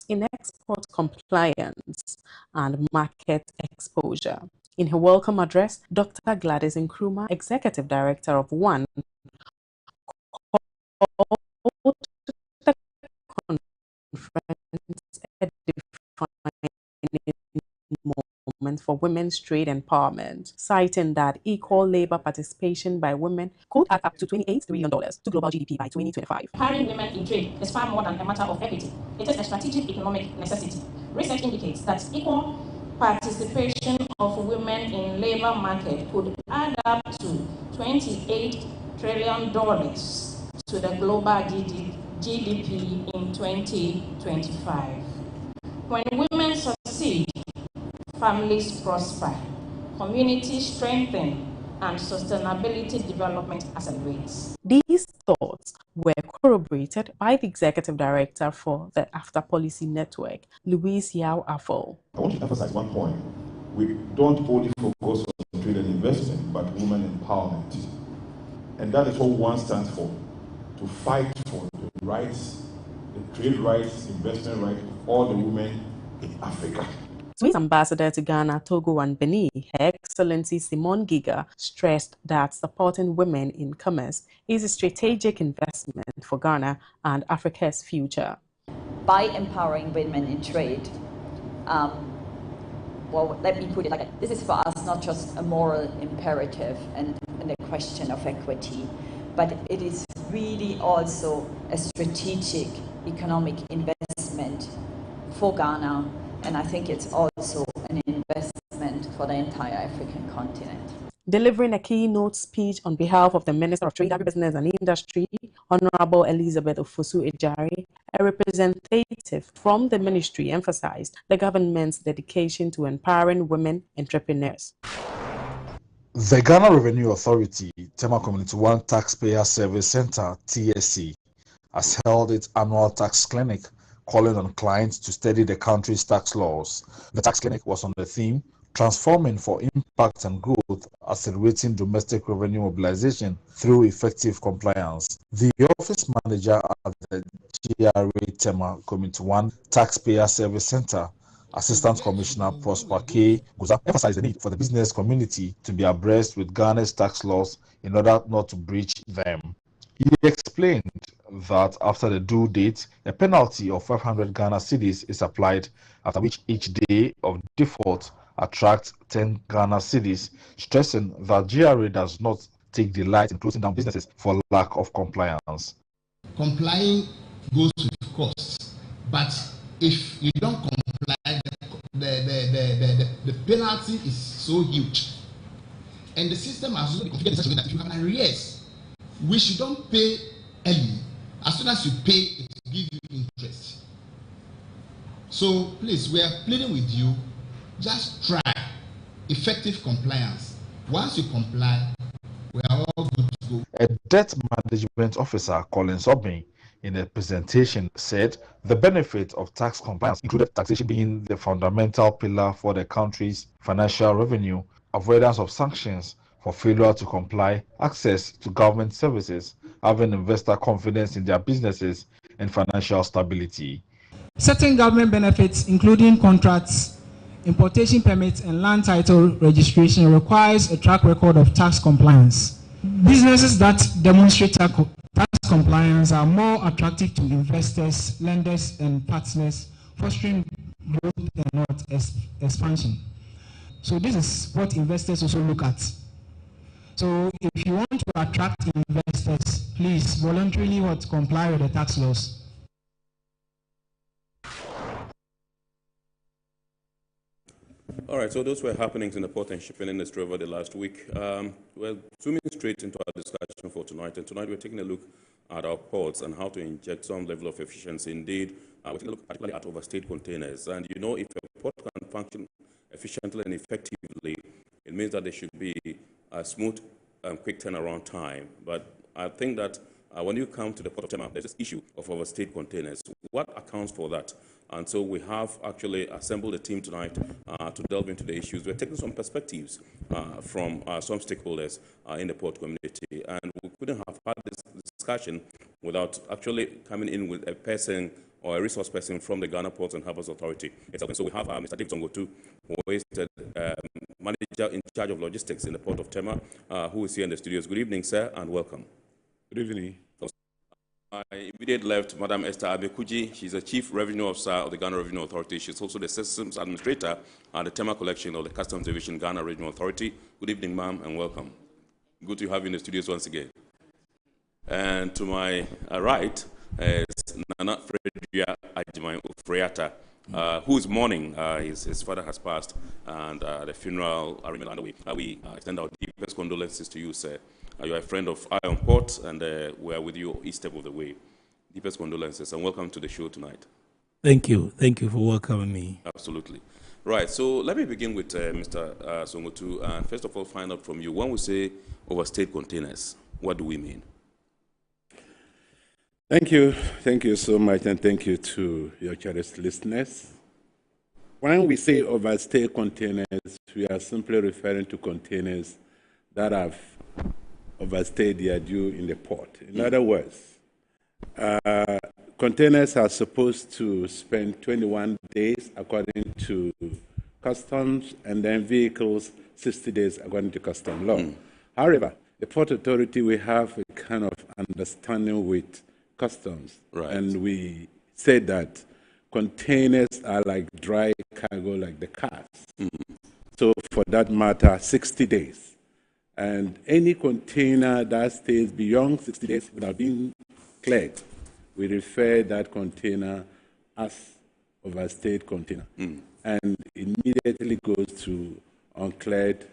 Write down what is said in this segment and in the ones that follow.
in export compliance and market exposure. In her welcome address, Dr. Gladys Nkrumah, Executive Director of One, called the conference a defining moment for women's trade empowerment, citing that equal labor participation by women could add up to $28 trillion to global GDP by 2025. Empowering women in trade is far more than a matter of equity. It is a strategic economic necessity. Research indicates that equal participation of women in labor market could add up to $28 trillion to the global GDP in 2025. When women succeed, families prosper, communities strengthen, and sustainability development accelerates. These thoughts were corroborated by the Executive Director for the After Policy Network, Louise Yao Afol. I want to emphasize one point. We don't only focus on trade and investment, but women empowerment. And that is what one stands for, to fight for the rights, the trade rights, investment rights of all the women in Africa. Swiss Ambassador to Ghana, Togo, and Benin, Her Excellency Simone Giga, stressed that supporting women in commerce is a strategic investment for Ghana and Africa's future. By empowering women in trade, well, let me put it like that. This is for us not just a moral imperative and a question of equity, but it is really also a strategic economic investment for Ghana. And I think it's also an investment for the entire African continent. Delivering a keynote speech on behalf of the Minister of Trade, Agribusiness and Industry, Honorable Elizabeth Ofosu-Ejari, a representative from the ministry emphasized the government's dedication to empowering women entrepreneurs. The Ghana Revenue Authority, Tema Community 1 Taxpayer Service Center, TSC, has held its annual tax clinic, calling on clients to study the country's tax laws. The tax clinic was on the theme, Transforming for Impact and Growth, Accelerating Domestic Revenue Mobilization Through Effective Compliance. The office manager at the GRA Tema Community 1 Taxpayer Service Center, Assistant Commissioner Prosper K. Guza, emphasized the need for the business community to be abreast with Ghana's tax laws in order not to breach them. He explained that after the due date, a penalty of 500 Ghana cedis is applied, after which each day of default attracts 10 Ghana cedis, stressing that GRA does not take delight in closing down businesses for lack of compliance. Complying goes with costs, but if you don't comply, the penalty is so huge. And the system has also been configured in such a way that if you have an arrears, which you don't pay early, as soon as you pay, it will give you interest. So please, we are pleading with you, just try effective compliance. Once you comply, we are all good to go. A debt management officer, Collins Obin, in a presentation said the benefit of tax compliance included taxation being the fundamental pillar for the country's financial revenue, avoidance of sanctions for failure to comply, access to government services, having investor confidence in their businesses, and financial stability. Certain government benefits, including contracts, importation permits, and land title registration, requires a track record of tax compliance. Businesses that demonstrate tax compliance are more attractive to investors, lenders, and partners, fostering growth and not expansion. So this is what investors also look at. So if you want to attract investors, please voluntarily comply with the tax laws. All right, so those were happenings in the port and shipping industry over the last week. We're zooming straight into our discussion for tonight, and tonight we're taking a look at our ports and how to inject some level of efficiency. Indeed, we're taking a look particularly at overstayed containers. And you know, if a port can function efficiently and effectively, it means that there should be a smooth and quick turnaround time. But I think that when you come to the port of Tema, there's this issue of overstayed containers. What accounts for that? And so we have actually assembled a team tonight to delve into the issues. We're taking some perspectives from some stakeholders in the port community. And we couldn't have had this discussion without actually coming in with a person or a resource person from the Ghana Ports and Harbours Authority. So we have Mr. David Zongotu, who is the manager in charge of logistics in the port of Tema, who is here in the studios. Good evening, sir, and welcome. Good evening. My immediate left, Madam Esther Abekuji. She's the Chief Revenue Officer of the Ghana Revenue Authority. She's also the Systems Administrator at the Tema Collection of the Customs Division, Ghana Revenue Authority. Good evening, ma'am, and welcome. Good to have you in the studios once again. And to my right is Nana Fredria Ajimai Ufreata, who is mourning. His father has passed, and the funeral arrangement underway. We extend our deepest condolences to you, sir. You are a friend of Iron Port, and we are with you each step of the way. Deepest condolences, and welcome to the show tonight. Thank you. Thank you for welcoming me. Absolutely. Right, so let me begin with Mr. Zongotu, and first of all, find out from you, when we say overstayed containers, what do we mean? Thank you. Thank you so much, and thank you to your cherished listeners. When we say overstayed containers, we are simply referring to containers that have overstayed their due in the port. In other words, containers are supposed to spend 21 days according to customs, and then vehicles 60 days according to custom law. However, the Port Authority, we have a kind of understanding with customs, right, and we say that containers are like dry cargo, like the cars. So for that matter, 60 days. And any container that stays beyond 60 days without being cleared, we refer that container as overstayed container. And immediately goes to uncleared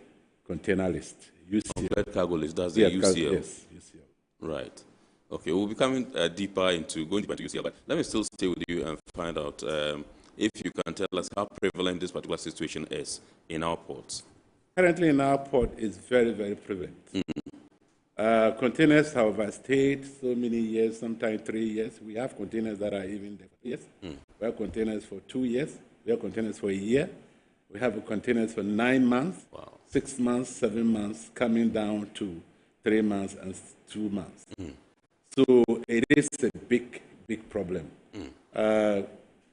container list. UCL. Uncleared cargo list, that's the UCL. Yes, UCL. Right. Okay, we'll be coming going deeper into UCL, but let me still stay with you and find out if you can tell us how prevalent this particular situation is in our ports. Currently in our port, it's very, very prevalent. Containers have overstayed so many years, sometimes 3 years. We have containers that are even there for years. We have containers for 2 years. We have containers for a year. We have containers for 9 months, 6 months, 7 months, coming down to 3 months and 2 months. So it is a big, big problem.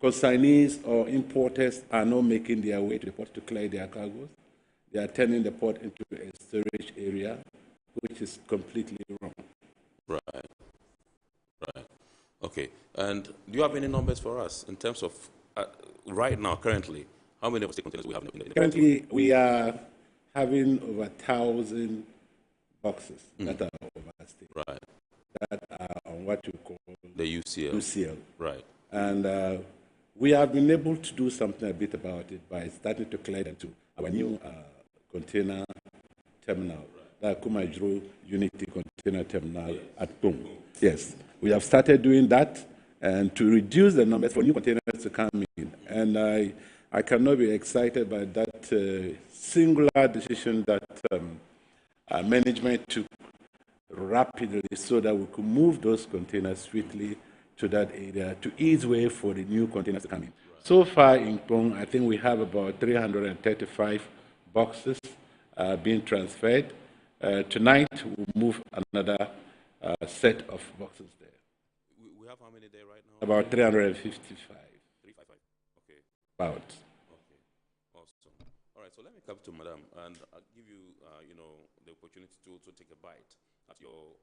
Consignees or importers are not making their way to the port to clear their cargoes. They are turning the port into a storage area, which is completely wrong. Right. Okay. And do you have any numbers for us in terms of right now, currently, how many overstayed containers we have in the Currently, we are having over 1,000 boxes that are overstayed. Right. That are on what you call the UCL. Right. And we have been able to do something a bit about it by starting to clear them to our new container terminal, the Kumajuru Unity Container Terminal at Boom. Yes, we have started doing that, and to reduce the numbers for new containers to come in. And I cannot be excited by that singular decision that management took rapidly so that we could move those containers swiftly to that area to ease way for the new containers to come in. So far in Pong, I think we have about 335 boxes being transferred. Tonight, we'll move another set of boxes there. We have how many there right now? About 355. 355. Okay. About. Okay. Awesome. All right. So let me come to Madam, and I'll give you, the opportunity to also take a bite at your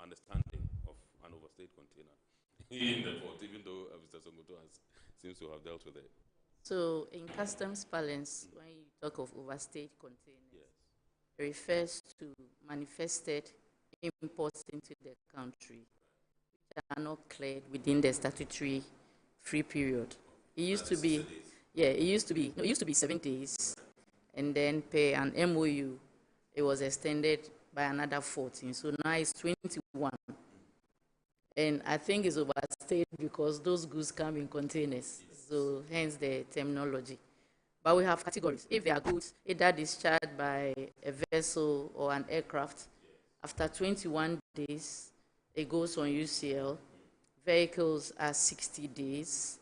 understanding of an overstayed container in the port, even though Mr. Zongotu seems to have dealt with it. So, in customs parlance, when you talk of overstayed containers, it refers to manifested imports into the country which are not cleared within the statutory free period. It used to be, it used to be 7 days, and then per an MOU, it was extended by another 14. So now it's 21. And I think it's overstayed because those goods come in containers. So hence the terminology. But we have categories. If they are goods either discharged by a vessel or an aircraft, after 21 days, it goes on UCL. Vehicles are 60 days.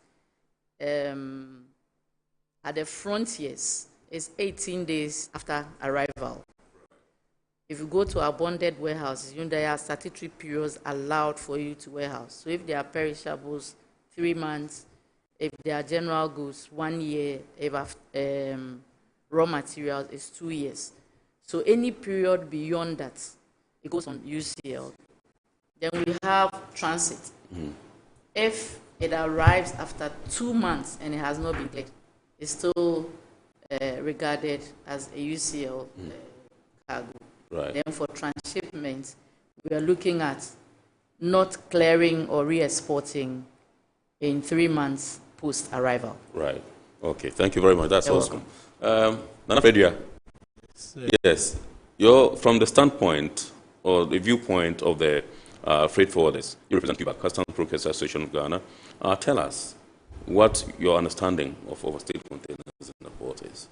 At the frontiers, it's 18 days after arrival. If you go to our bonded warehouses, there are statutory periods allowed for you to warehouse. So if they are perishables, 3 months. If they are general goods, 1 year. If raw materials, is 2 years. So any period beyond that, it goes on UCL. Then we have transit. If it arrives after 2 months and it has not been cleared, it's still regarded as a UCL cargo. Right. Then for transshipment, we are looking at not clearing or re-exporting in 3 months post-arrival. Right. Okay. Thank you very much. That's You're awesome. Nana Fredria, yes, you're from the standpoint or the viewpoint of the freight forwarders. You represent Cuba Customs Brokers Association of Ghana. Tell us what your understanding of overstayed containers in the port is.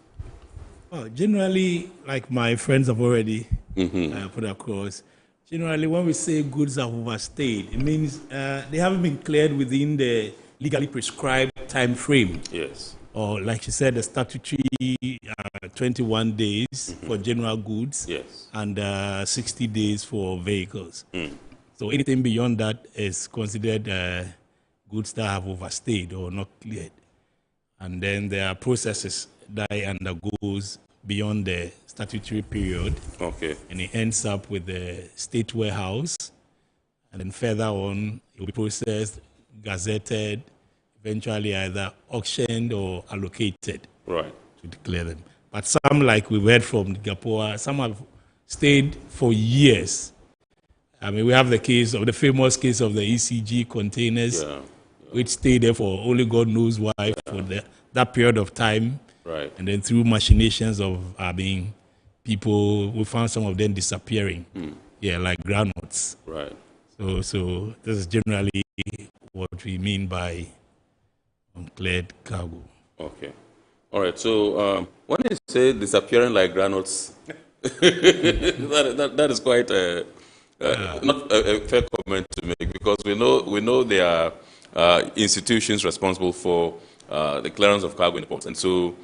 Well, generally, like my friends have already put across, generally when we say goods have overstayed, it means they haven't been cleared within the legally prescribed time frame. Yes. Or like she said, the statutory 21 days for general goods, yes, and 60 days for vehicles. So anything beyond that is considered goods that have overstayed or not cleared. And then there are processes that it undergoes beyond the statutory period. Okay. And it ends up with the state warehouse. And then further on, it will be processed, gazetted, eventually either auctioned or allocated. Right. To declare them. But some, like we read from Gapoa, some have stayed for years. I mean, we have the case of the famous case of the ECG containers, which stayed there for only God knows why for that period of time. Right. And then through machinations of people, we found some of them disappearing. Yeah, like groundnuts. Right. So this is generally what we mean by uncleared cargo. Okay. All right. So when you say disappearing like granules, that is quite not a fair comment to make, because we know there are institutions responsible for the clearance of cargo in the ports, and so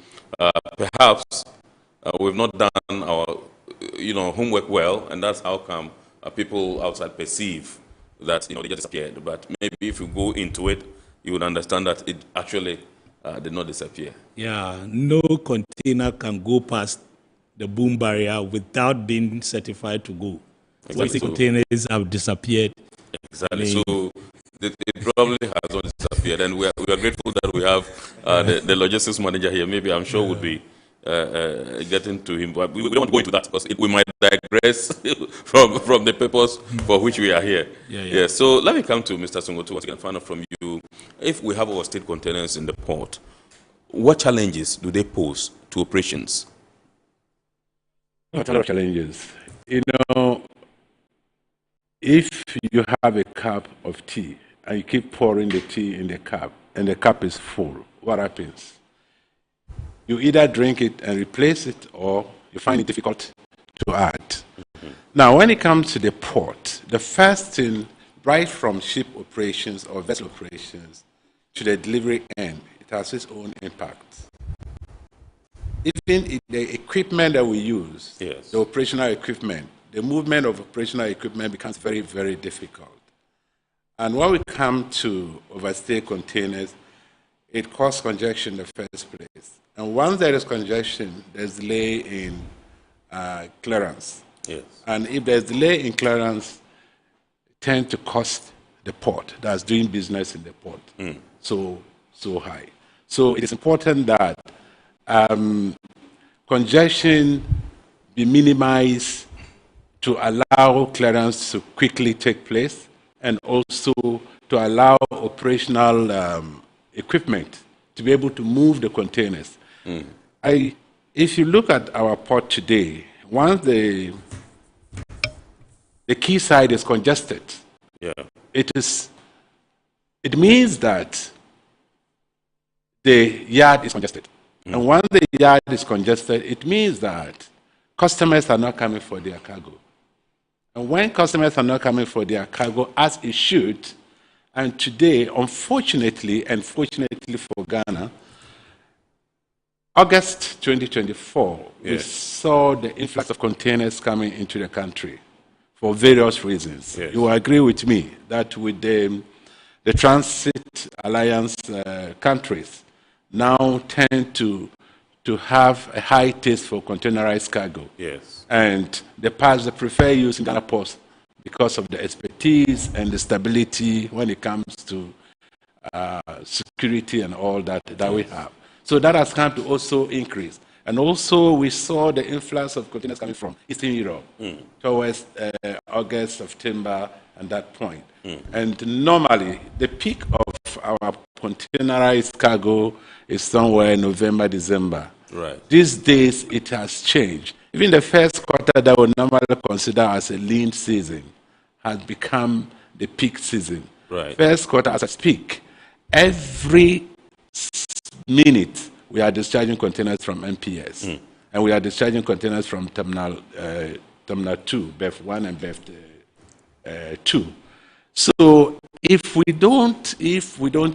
perhaps we've not done our homework well, and that's how come people outside perceive that they just disappeared. But maybe if you go into it, you would understand that it actually did not disappear. Yeah, no container can go past the boom barrier without being certified to go. Exactly. So containers have disappeared. Exactly. So it probably has not disappeared, and we are grateful that we have the logistics manager here. Maybe I'm sure would be getting to him, but we don't want to go into that because we might digress from the purpose for which we are here. Yeah. So let me come to Mr. Songotu once again, find out from you. If we have overstayed containers in the port, what challenges do they pose to operations? A lot of challenges. If you have a cup of tea and you keep pouring the tea in the cup and the cup is full, what happens? You either drink it and replace it, or you find it difficult to add. Now, when it comes to the port, the first thing, right from ship operations or vessel operations to the delivery end, it has its own impact. Even the equipment that we use, the operational equipment, the movement of operational equipment becomes very, very difficult. And when we come to overstayed containers, it causes congestion in the first place. And once there is congestion, there's delay in clearance. Yes. And if there's delay in clearance, it tends to cost the port that's doing business in the port so high. So it is important that congestion be minimized to allow clearance to quickly take place, and also to allow operational equipment to be able to move the containers. If you look at our port today, once the quayside is congested, it means that the yard is congested. And once the yard is congested, it means that customers are not coming for their cargo. And when customers are not coming for their cargo as it should, and today, unfortunately, and fortunately for Ghana, August 2024, we saw the influx of containers coming into the country for various reasons. You will agree with me that with the the Transit Alliance countries now tend to have a high taste for containerized cargo. Yes. And they prefer using Ghana ports because of the expertise and the stability when it comes to security and all that we have. So that has come to also increase. And also we saw the influx of containers coming from Eastern Europe towards August, September, and that point. And normally the peak of our containerized cargo is somewhere in November, December. Right. These days it has changed. Even the first quarter that we normally consider as a lean season has become the peak season. Right. First quarter as a peak. Every minute we are discharging containers from MPS, and we are discharging containers from Terminal 2, BEF 1 and BEF 2. So if we don't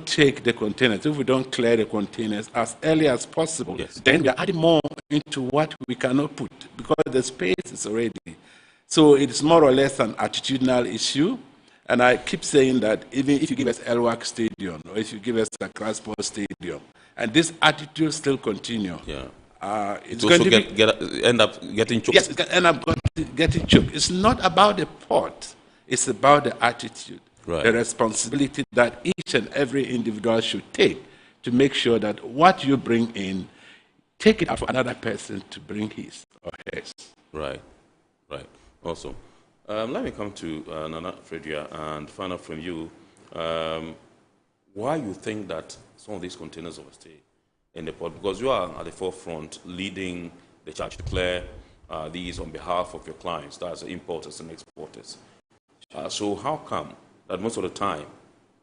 take the containers, if we don't clear the containers as early as possible, then we are adding more into what we cannot put because the space is already. So it's more or less an attitudinal issue. And I keep saying that even if you give us Elwak Stadium or if you give us a Crossport Stadium, and this attitude still continue, it's going to end up getting choked. Yes, it's going to end up getting choked. It's not about the port. It's about the attitude, the responsibility that each and every individual should take to make sure that what you bring in, take it out for another person to bring his or hers. Right, right. Awesome. Let me come to Nana Fredia and find out from you why you think that some of these containers overstay in the port, because you are at the forefront leading the charge to clear these on behalf of your clients, that's importers and exporters. So how come that most of the time,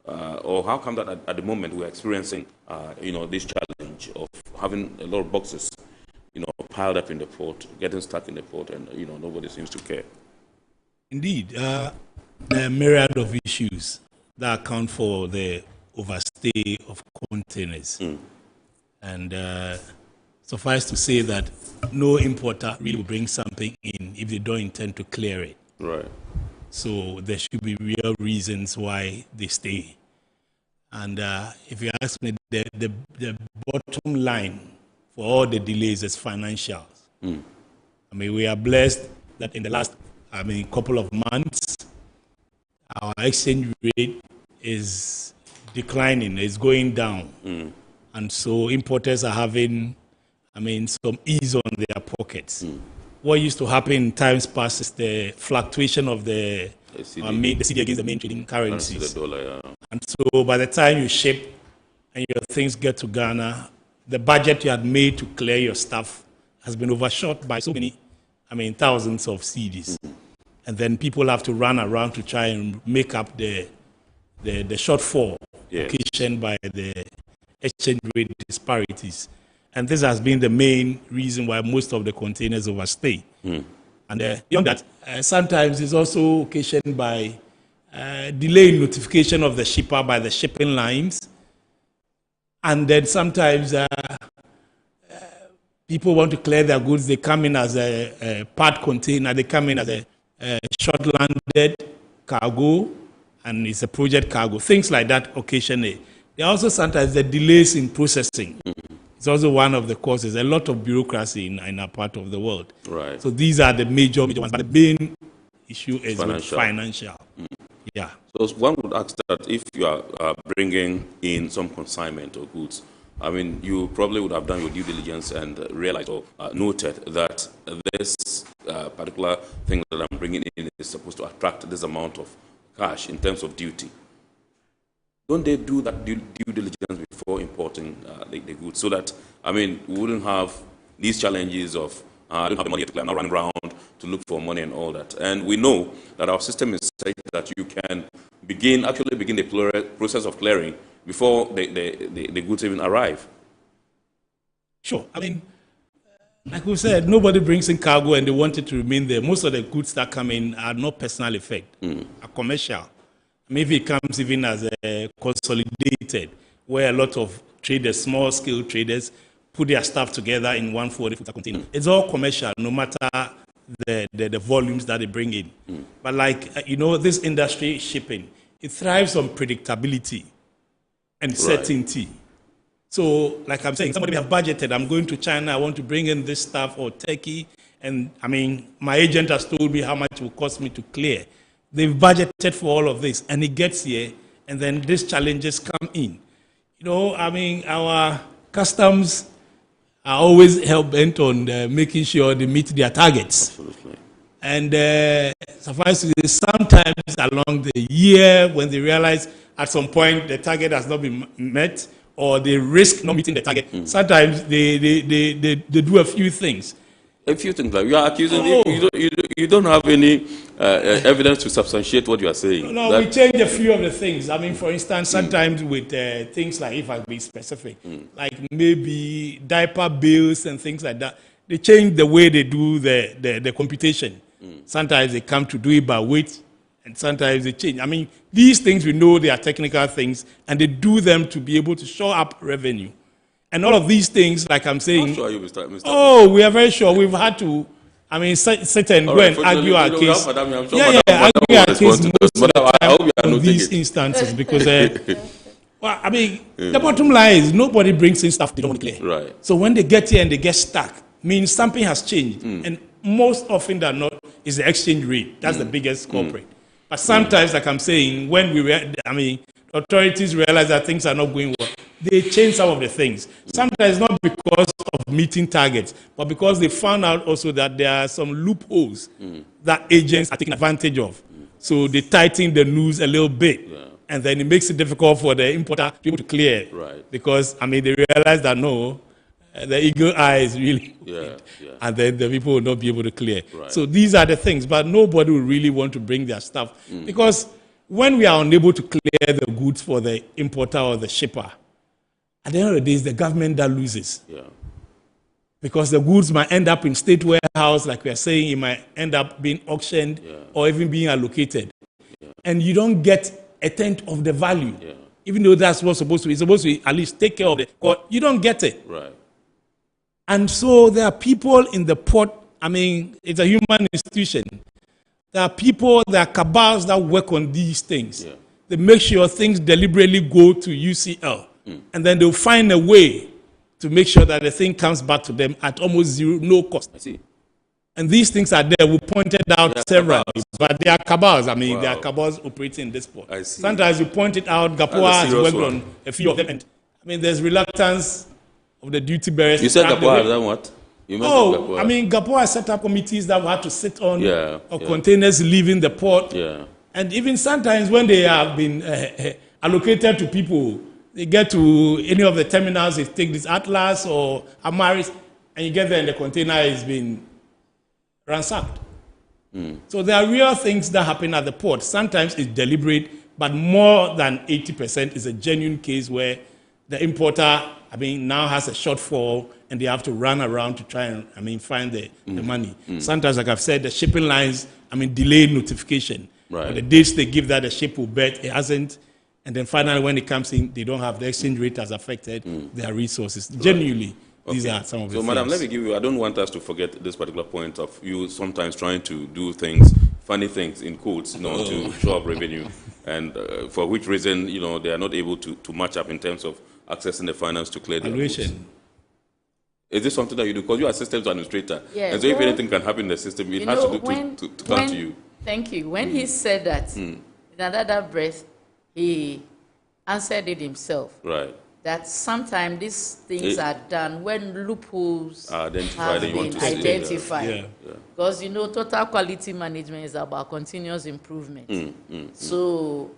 or how come that at the moment we're experiencing, this challenge of having a lot of boxes, piled up in the port, getting stuck in the port, and nobody seems to care? Indeed, there are a myriad of issues that account for the overstay of containers. And suffice to say that no importer really will bring something in if they don't intend to clear it. Right. So there should be real reasons why they stay. And if you ask me, the bottom line for all the delays is financials. I mean, we are blessed that in the last couple of months, our exchange rate is declining, is going down. And so importers are having, some ease on their pockets. What used to happen in times past is the fluctuation of the CD against the main trading currencies. The dollar, And so by the time you ship and your things get to Ghana, the budget you had made to clear your stuff has been overshot by so many, thousands of CDs. And then people have to run around to try and make up the shortfall occasioned by the exchange rate disparities. And this has been the main reason why most of the containers overstay. And beyond that, sometimes it's also occasioned by delay in notification of the shipper by the shipping lines. And then sometimes people want to clear their goods. They come in as a part container. They come in as a short-landed cargo, and it's a project cargo. Things like that occasionally. There are also sometimes the delays in processing. It's also one of the causes. A lot of bureaucracy in our part of the world. Right. So these are the major ones. But the main issue is financial. Yeah. So one would ask that if you are bringing in some consignment or goods, you probably would have done your due diligence and realized or noted that this particular thing that I'm bringing in is supposed to attract this amount of cash in terms of duty. Don't they do that due diligence before importing the goods so that, we wouldn't have these challenges of I don't have the money to clear, I'm not running around to look for money and all that. And we know that our system is such that you can begin the process of clearing before the goods even arrive. Sure. Like we said, nobody brings in cargo and they want it to remain there. Most of the goods that come in are not personal effect, are commercial. Maybe it comes even as a consolidated, where a lot of traders, small-scale traders, put their stuff together in 1 40-footer container. It's all commercial, no matter the volumes that they bring in. But this industry shipping, it thrives on predictability and certainty. So, like I'm saying, somebody may have budgeted, I'm going to China, I want to bring in this stuff, or Turkey, and I mean, my agent has told me how much it will cost me to clear. They've budgeted for all of this, and it gets here, and then these challenges come in. You know, I mean, our customs are always hell-bent on making sure they meet their targets. Absolutely. And suffice to say, sometimes along the year, when they realize at some point the target has not been met, or they risk not meeting the target, sometimes they do a few things. A few things, like you are accusing you don't have any evidence to substantiate what you are saying. No, we change a few of the things. I mean, for instance, sometimes with things like, if I be specific, like maybe diaper bills and things like that, they change the way they do the computation. Sometimes they come to do it by weight, and sometimes they change. I mean, these things, we know they are technical things, and they do them to be able to show up revenue. And all of these things, like I'm saying, How sure are you, Mr. Oh, we are very sure. We've had to, I mean, sit and go and argue our case. Argue our case most of the time on these instances, because, well, I mean, the bottom line is nobody brings in stuff they don't clear. Right. So when they get here and they get stuck, means something has changed. And most often than not, is the exchange rate. That's the biggest culprit. But sometimes, like I'm saying, when authorities realize that things are not going well, they change some of the things. Sometimes not because of meeting targets, but because they found out also that there are some loopholes that agents are taking advantage of. So they tighten the noose a little bit. And then it makes it difficult for the importer to be able to clear. Right. Because, I mean, they realize that no, the eagle eye is really and then the people will not be able to clear. Right. So these are the things, but nobody will really want to bring their stuff. Because when we are unable to clear the goods for the importer or the shipper, at the end of the day, it's the government that loses. Because the goods might end up in state warehouse, like we are saying, it might end up being auctioned or even being allocated. And you don't get a tenth of the value. Even though that's what's supposed to be. It's supposed to be at least take care of it. But you don't get it. Right. And so there are people in the port. I mean, it's a human institution. There are people, there are cabals that work on these things. They make sure things deliberately go to UCL. And then they'll find a way to make sure that the thing comes back to them at almost zero, no cost. I see. And these things are there. We pointed out several, but they are cabals. I mean, they are cabals operating in this port. I see. Sometimes you pointed out Gapoa has worked on a few of them. And, I mean, there's reluctance of the duty bearers. You said Gapoa has done what? You I mean, Gapoa has set up committees that we had to sit on, containers leaving the port. And even sometimes when they have been allocated to people, they get to any of the terminals, they take this Atlas or Amaris, and you get there and the container has been ransacked. So there are real things that happen at the port. Sometimes it's deliberate, but more than 80% is a genuine case where the importer, I mean, now has a shortfall and they have to run around to try and, I mean, find the money. Sometimes, like I've said, the shipping lines, I mean, delayed notification. Right. But the dates they give that the ship will bet, it hasn't. And then finally, when it comes in, they don't have the exchange rate has affected their resources. Genuinely, these are some of the things. So, Madam, let me give you, I don't want us to forget this particular point of you sometimes trying to do things, funny things, in quotes, to show up revenue, and for which reason, they are not able to match up in terms of accessing the finance to clear the goods. Is this something that you do? Because you are systems administrator, and so if anything can happen in the system, it has to come to you. Thank you. When he said that, in another breath, he answered it himself. Right. That sometimes these things are done when loopholes are identified. have been identified. Because, total quality management is about continuous improvement. So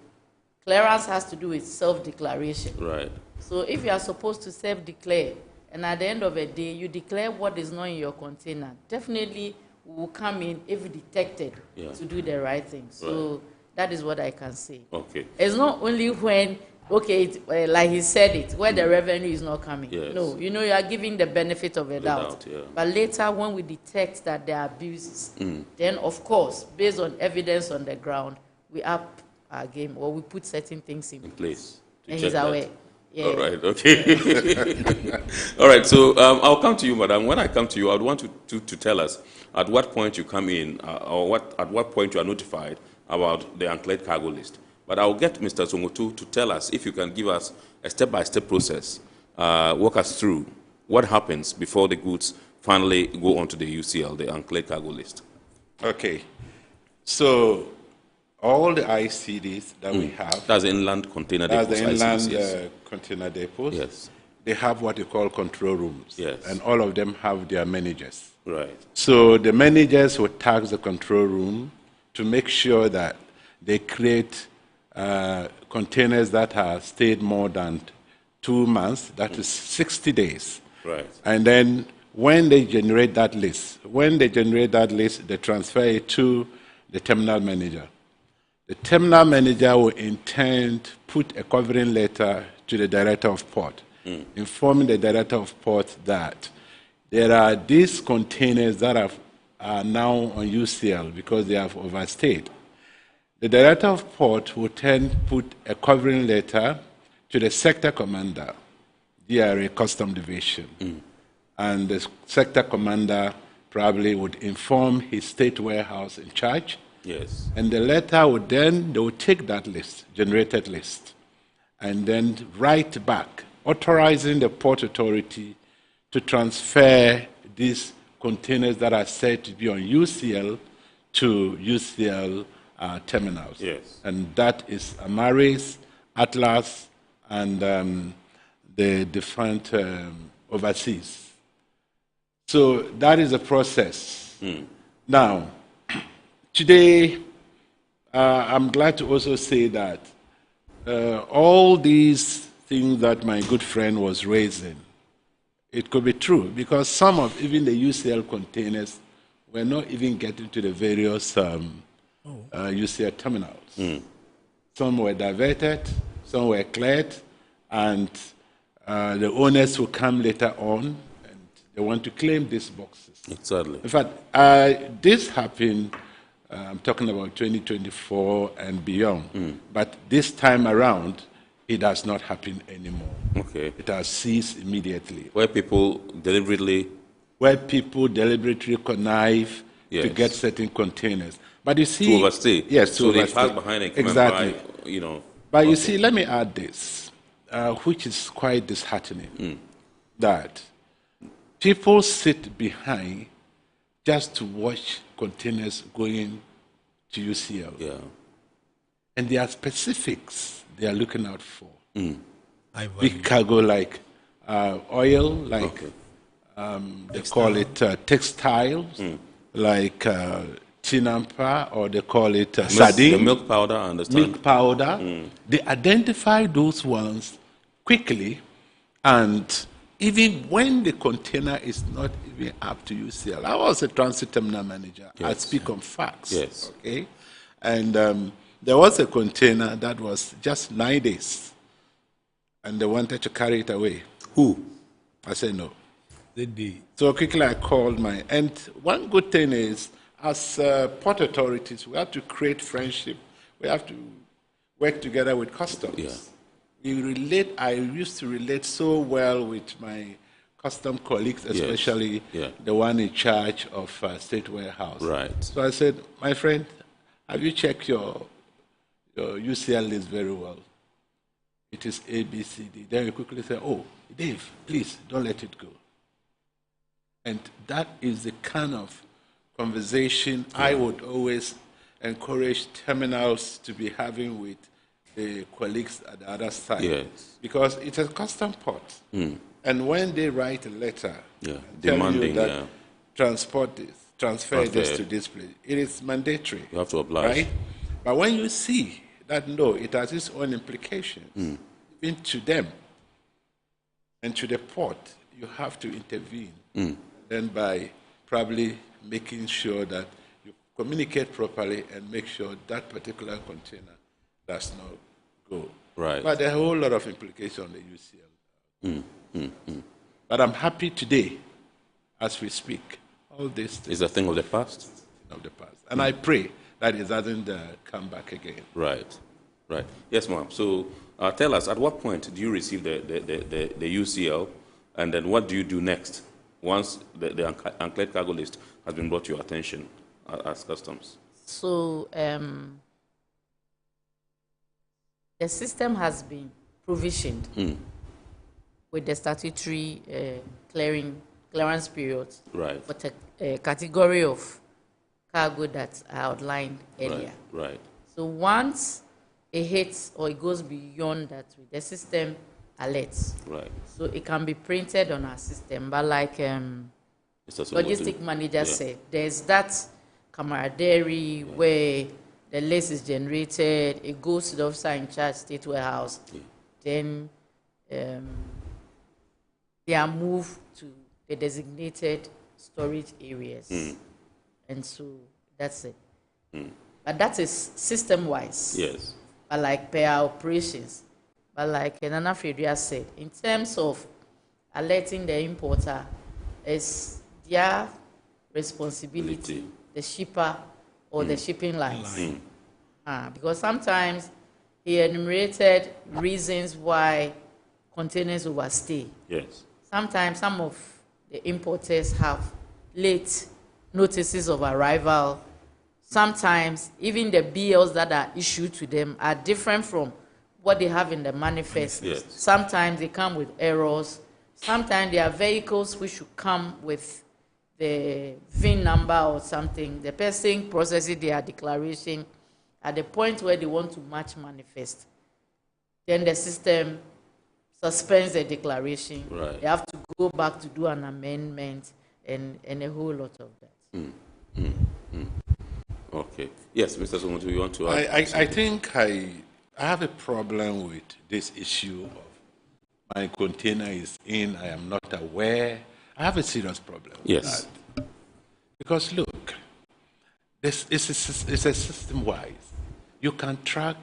clearance has to do with self-declaration. Right. So if you are supposed to self-declare, and at the end of the day, you declare what is not in your container, definitely we will come in if detected to do the right thing. So that is what I can say. Okay. It's not only when, like he said it, where the revenue is not coming. Yes. No, you are giving the benefit of the doubt. But later, when we detect that there are abuses, then, of course, based on evidence on the ground, we up our game, or we put certain things in place. And he's aware. All right, okay. All right, so I'll come to you, Madam. When I come to you, I would want to tell us at what point you come in, or at what point you are notified about the uncleared cargo list. But I'll get Mr. Zongotu to tell us, if you can give us a step-by-step process, walk us through what happens before the goods finally go onto the UCL, the uncleared cargo list. Okay. So all the ICDs that we have. That's the inland container depots. That's the inland ICDs, yes. container depots. Yes. They have what you call control rooms. Yes. And all of them have their managers. Right. So the managers will task the control room to make sure that they create containers that have stayed more than 2 months, that is 60 days. Right. And then when they generate that list, they transfer it to the terminal manager. The terminal manager will in turn put a covering letter to the director of port, informing the director of port that there are these containers that are now on UCL because they have overstayed. The director of port will then put a covering letter to the sector commander, DRA Custom Division. And the sector commander probably would inform his state warehouse in charge. Yes. And the letter would then, they would take that list, generated list, and then write back, authorizing the Port Authority to transfer these containers that are said to be on UCL to UCL terminals. Yes. And that is Amaris, Atlas, and the different overseas. So that is the process. Now, today, I'm glad to also say that all these things that my good friend was raising, it could be true, because some of even the UCL containers were not even getting to the various UCL terminals. Some were diverted, some were cleared, and the owners will come later on and they want to claim these boxes. Exactly. In fact, this happened, I'm talking about 2024 and beyond, but this time around, it does not happen anymore. Okay. It has ceased immediately. Where people deliberately connive to get certain containers. But you see, to overstay. Yes, so to they overstay. pass behind and come Exactly. and buy, you know. But you see, let me add this, which is quite disheartening, that people sit behind just to watch containers going to UCL. Yeah. And there are specifics they are looking out for. Big cargo like oil, like they call it textiles, like tinampa, or they call it sardine. The milk powder, I understand. Milk powder. They identify those ones quickly, and even when the container is not even up to UCL. I was a transit terminal manager. Yes. I speak on facts. Yes. Okay? And there was a container that was just 9 days, and they wanted to carry it away. Who? I said no. They did. So quickly I called and one good thing is, as port authorities, we have to create friendship. We have to work together with customs. Yeah. I used to relate so well with my custom colleagues, especially the one in charge of State Warehouse. Right. So I said, my friend, have you checked your UCL list very well? It is A, B, C, D. Then you quickly say, oh, Dave, please don't let it go. And that is the kind of conversation I would always encourage terminals to be having with the colleagues at the other side. Yes. Because it's a custom port. And when they write a letter demanding you that transfer this to this place, it is mandatory. You have to oblige. Right? But when you see that, no, it has its own implications, even to them and to the port, you have to intervene. Then by probably making sure that you communicate properly and make sure that particular container does not go. Right. But there are a whole lot of implications on the UCL. But I'm happy today, as we speak, all this is a thing of the past. And I pray that it doesn't come back again. Right. Right. Yes, ma'am. So tell us, at what point do you receive the UCL, and then what do you do next once the uncleared cargo list has been brought to your attention as customs? So the system has been provisioned with the statutory clearance periods for the category of cargo that I outlined earlier. Right. So once it hits or it goes beyond that, the system alerts. Right. So it can be printed on our system, but like logistic manager said, there's that camaraderie where the list is generated, it goes to the officer in charge, state warehouse, then they are moved to the designated storage areas. And so that's it. But that is system-wise. Yes. But like per our operations. But like Nana Fredria said, in terms of alerting the importer, it's their responsibility, the shipper or the shipping lines. Because sometimes he enumerated reasons why containers overstay. Yes. Sometimes some of the importers have late notices of arrival. Sometimes even the BLs that are issued to them are different from what they have in the manifest. Yes. Sometimes they come with errors. Sometimes there are vehicles which should come with the VIN number or something. The person processes their declaration at the point where they want to match manifest. Then the system suspends the declaration. Right. They have to go back to do an amendment and a whole lot of that. Okay. Yes, Mr. Somoto, you want to add? I think I have a problem with this issue of my container is in, I am not aware. I have a serious problem with that. Because look, it's a system-wise. You can track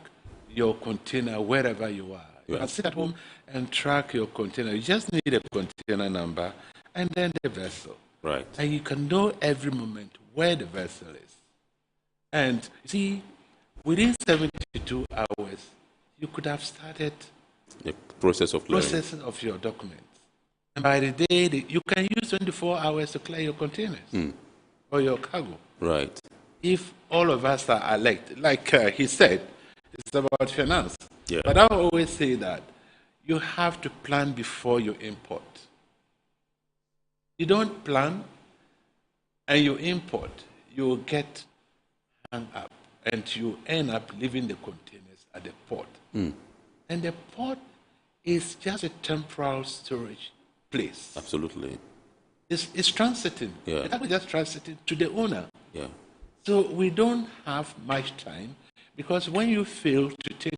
your container wherever you are. You can sit at home and track your container. You just need a container number and then the vessel. Right. And you can know every moment where the vessel is. And see, within 72 hours, you could have started the process of clearing. Processing of your documents. And by the day, you can use 24 hours to clear your containers or your cargo. Right. If all of us are elected, like he said, it's about finance. Yeah. But I always say that you have to plan before you import. You don't plan and you import, you will get hung up and you end up leaving the containers at the port. And the port is just a temporal storage place. Absolutely. It's transiting. Yeah. It's just transiting to the owner. Yeah. So we don't have much time because when you fail to take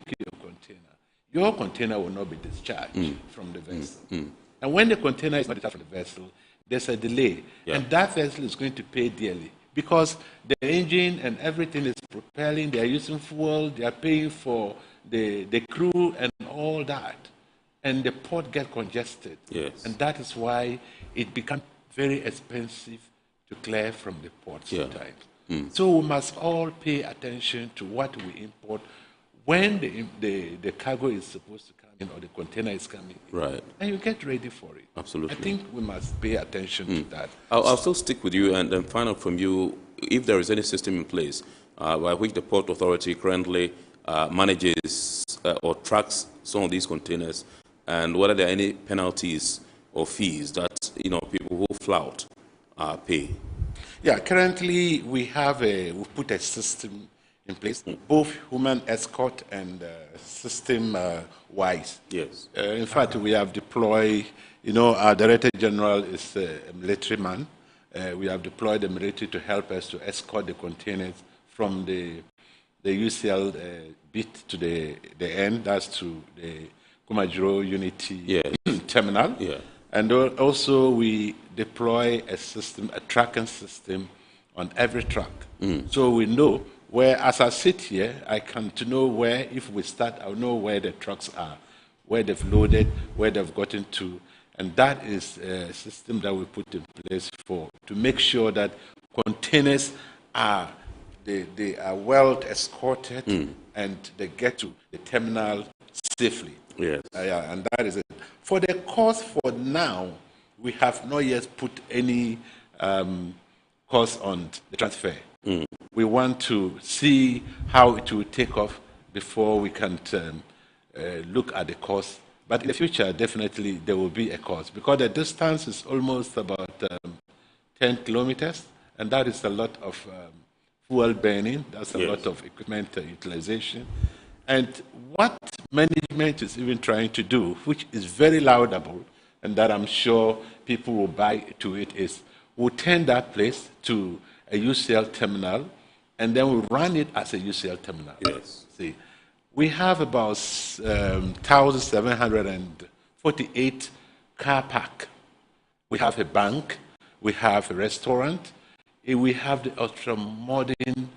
your container will not be discharged from the vessel. And when the container is not discharged from the vessel, there's a delay. Yeah. And that vessel is going to pay dearly because the engine and everything is propelling, they are using fuel, they are paying for the crew and all that. And the port gets congested. Yes. And that is why it becomes very expensive to clear from the port sometimes. So we must all pay attention to what we import when the cargo is supposed to come in or the container is coming in. Right. And you get ready for it. Absolutely. I think we must pay attention to that. I'll still stick with you and then find out from you if there is any system in place by which the Port Authority currently manages or tracks some of these containers, and whether there are any penalties or fees that people who flout pay. Yeah, currently we put a system in place, both human escort and system-wise. Yes. In fact, we have deployed, our Director General is a military man. We have deployed the military to help us to escort the containers from the UCL bit to the end, that's to the Kumajiro Unity terminal. Yeah. And also we deploy a tracking system on every truck. So we know where, as I sit here, I can to know where, if we start, I'll know where the trucks are, where they've loaded, where they've gotten to. And that is a system that we put in place to make sure that containers are well escorted and they get to the terminal safely. Yes. And that is it. For the cost for now, we have not yet put any cost on the transfer. We want to see how it will take off before we can look at the cost. But in the future, definitely there will be a cost because the distance is almost about 10 kilometers, and that is a lot of fuel burning. That's a lot of equipment utilization. And what management is even trying to do, which is very laudable, and that I'm sure people will buy to it, is we'll turn that place to a UCL terminal, and then we'll run it as a UCL terminal. Yes. See, we have about 1,748 car park. We have a bank, we have a restaurant, we have the ultra-modern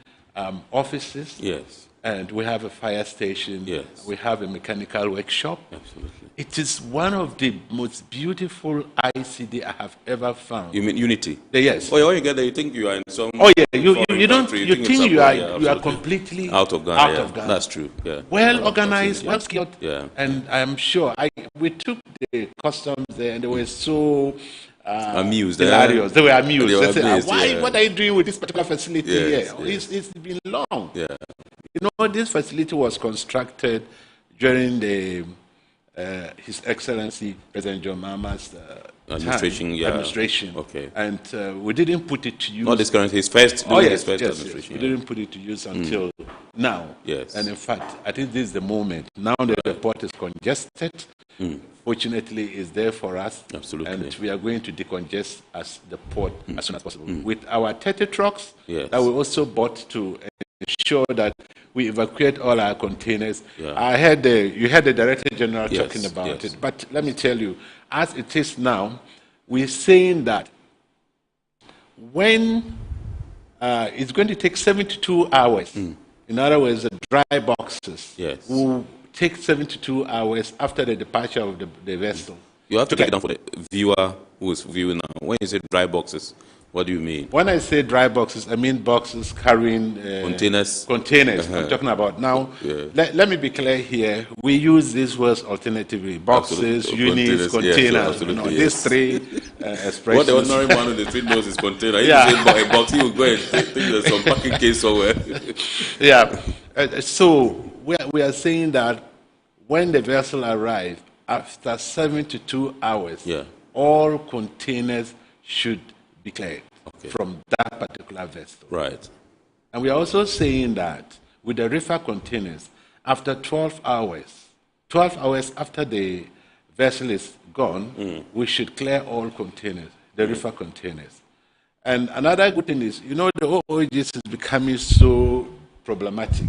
offices. Yes. And we have a fire station. Yes. We have a mechanical workshop. Absolutely. It is one of the most beautiful ICD I have ever found. You mean Unity? Yes. Oh, when you get there, you think you are in some. Oh yeah, you don't. Country, You think you are absolutely. completely out of Ghana. Out of Ghana. That's true. Yeah. Well organized, well Absolutely. skilled. Yeah. And I'm sure we took the customs there, and they were so. Amused. Hilarious. They were amused. They said, amazed, "Why? yeah. What are you doing with this particular facility Yes, here? yes. It's been long." Yeah. You know, this facility was constructed during the His Excellency President John Mahama's administration. Okay. And we didn't put it to use. Not this current, his first administration. We didn't put it to use until now. Yes. And in fact, I think this is the moment. Now the port is congested. Fortunately, it's there for us. Absolutely. And we are going to decongest as the port as soon as possible. With our 30 trucks Yes. that we also bought to ensure that we evacuate all our containers. Yeah. I heard you heard the Director General Yes, talking about yes. it. But let me tell you, as it is now, we're saying that when it's going to take 72 hours, in other words, the dry boxes Yes. will take 72 hours after the departure of the vessel. You have to take it down for the viewer who is viewing now. When you say dry boxes, what do you mean? When I say dry boxes, I mean boxes carrying Containers. Containers. I'm talking about now. Yeah. Let me be clear here. We use these words alternatively: boxes, Absolutely. units, Containers. Yes, containers. absolutely, These yes. three expressions. What the ordinary man on the street knows is container. If Yeah. you say a box, he will go and think there's some packing case somewhere. Yeah. So we are saying that when the vessel arrives, after 72 hours, Yeah. all containers should be cleared Okay. from that particular vessel. Right. And we are also saying that with the reefer containers, after 12 hours after the vessel is gone, we should clear all containers, the reefer containers. And another good thing is, the OOGs is becoming so problematic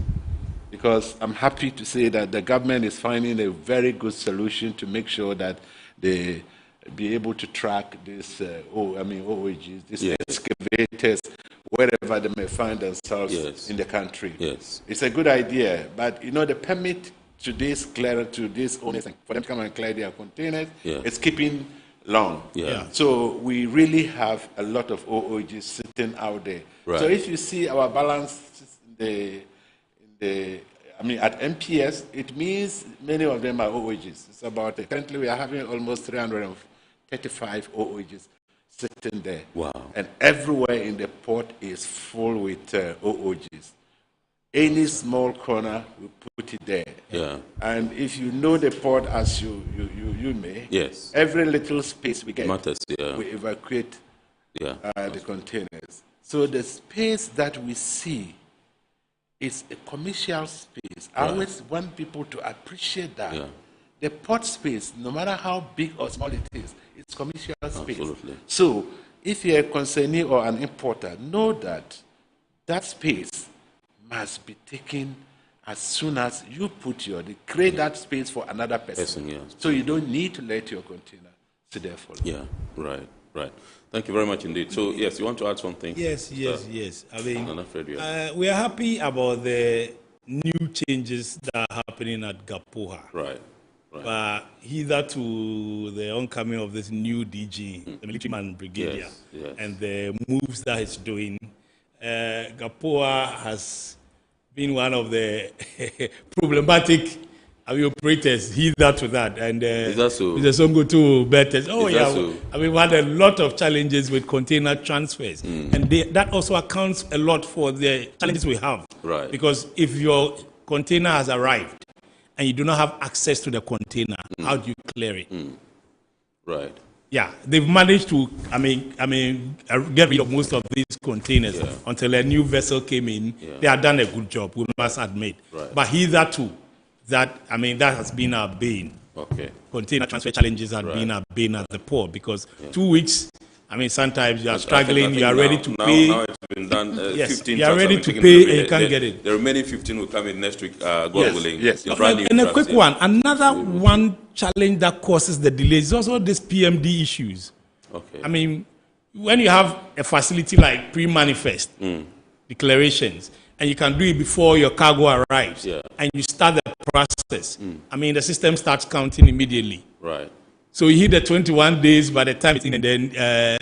because I'm happy to say that the government is finding a very good solution to make sure that they be able to track these OOGs, these Yes. excavators, wherever they may find themselves Yes. in the country. Yes. It's a good idea, but the permit to these owners for them to come and clear their containers, Yeah. it's keeping long. Yeah. So we really have a lot of OOGs sitting out there. Right. So if you see our balance at MPS, it means many of them are OOGs. It's about, currently we are having almost 335 OOGs sitting there. Wow. And everywhere in the port is full with OOGs. Any small corner, we put it there. Yeah. And if you know the port as you may, Yes. every little space we get, Matters, yeah. we evacuate Yeah. the containers. So the space that we see is a commercial space. I Right. always want people to appreciate that. Yeah. The port space, no matter how big or small it is, it's commercial space. Absolutely. So if you're a consignee or an importer, know that that space must be taken as soon as you create that space for another person. Yeah. So you don't need to let your container sit there for long. Yeah. Right. Thank you very much indeed. So, yes, you want to add something? Yes. I mean, I'm afraid you we are happy about the new changes that are happening at GPHA. Right. But hitherto the oncoming of this new DG, the military man brigadier, Yes. and the moves that it's doing, GPHA has been one of the problematic operators hitherto that. And Is that so? Mr. Songo too, better. Oh, Is yeah. that so? I mean, we had a lot of challenges with container transfers. And that also accounts a lot for the challenges we have. Right. Because if your container has arrived and you do not have access to the container, how do you clear it? Right. Yeah, they've managed to, get rid of most of these containers until a new vessel came in. Yeah. They have done a good job, we must admit. Right. But hitherto, that has been our bane. Okay. Container transfer challenges have been our bane at the port because 2 weeks, sometimes you are struggling, you are ready to pay. Now it's been done. Yes, 15 you are trucks ready to taken pay today. and you can't get it. The remaining 15 will come in next week, God willing. Yes. In brand new And a trucks, quick one, another one challenge that causes the delays is also this PMD issues. Okay. When you have a facility like pre-manifest declarations, and you can do it before your cargo arrives, and you start the process, the system starts counting immediately. Right. So you hit the 21 days by the time it's in, and then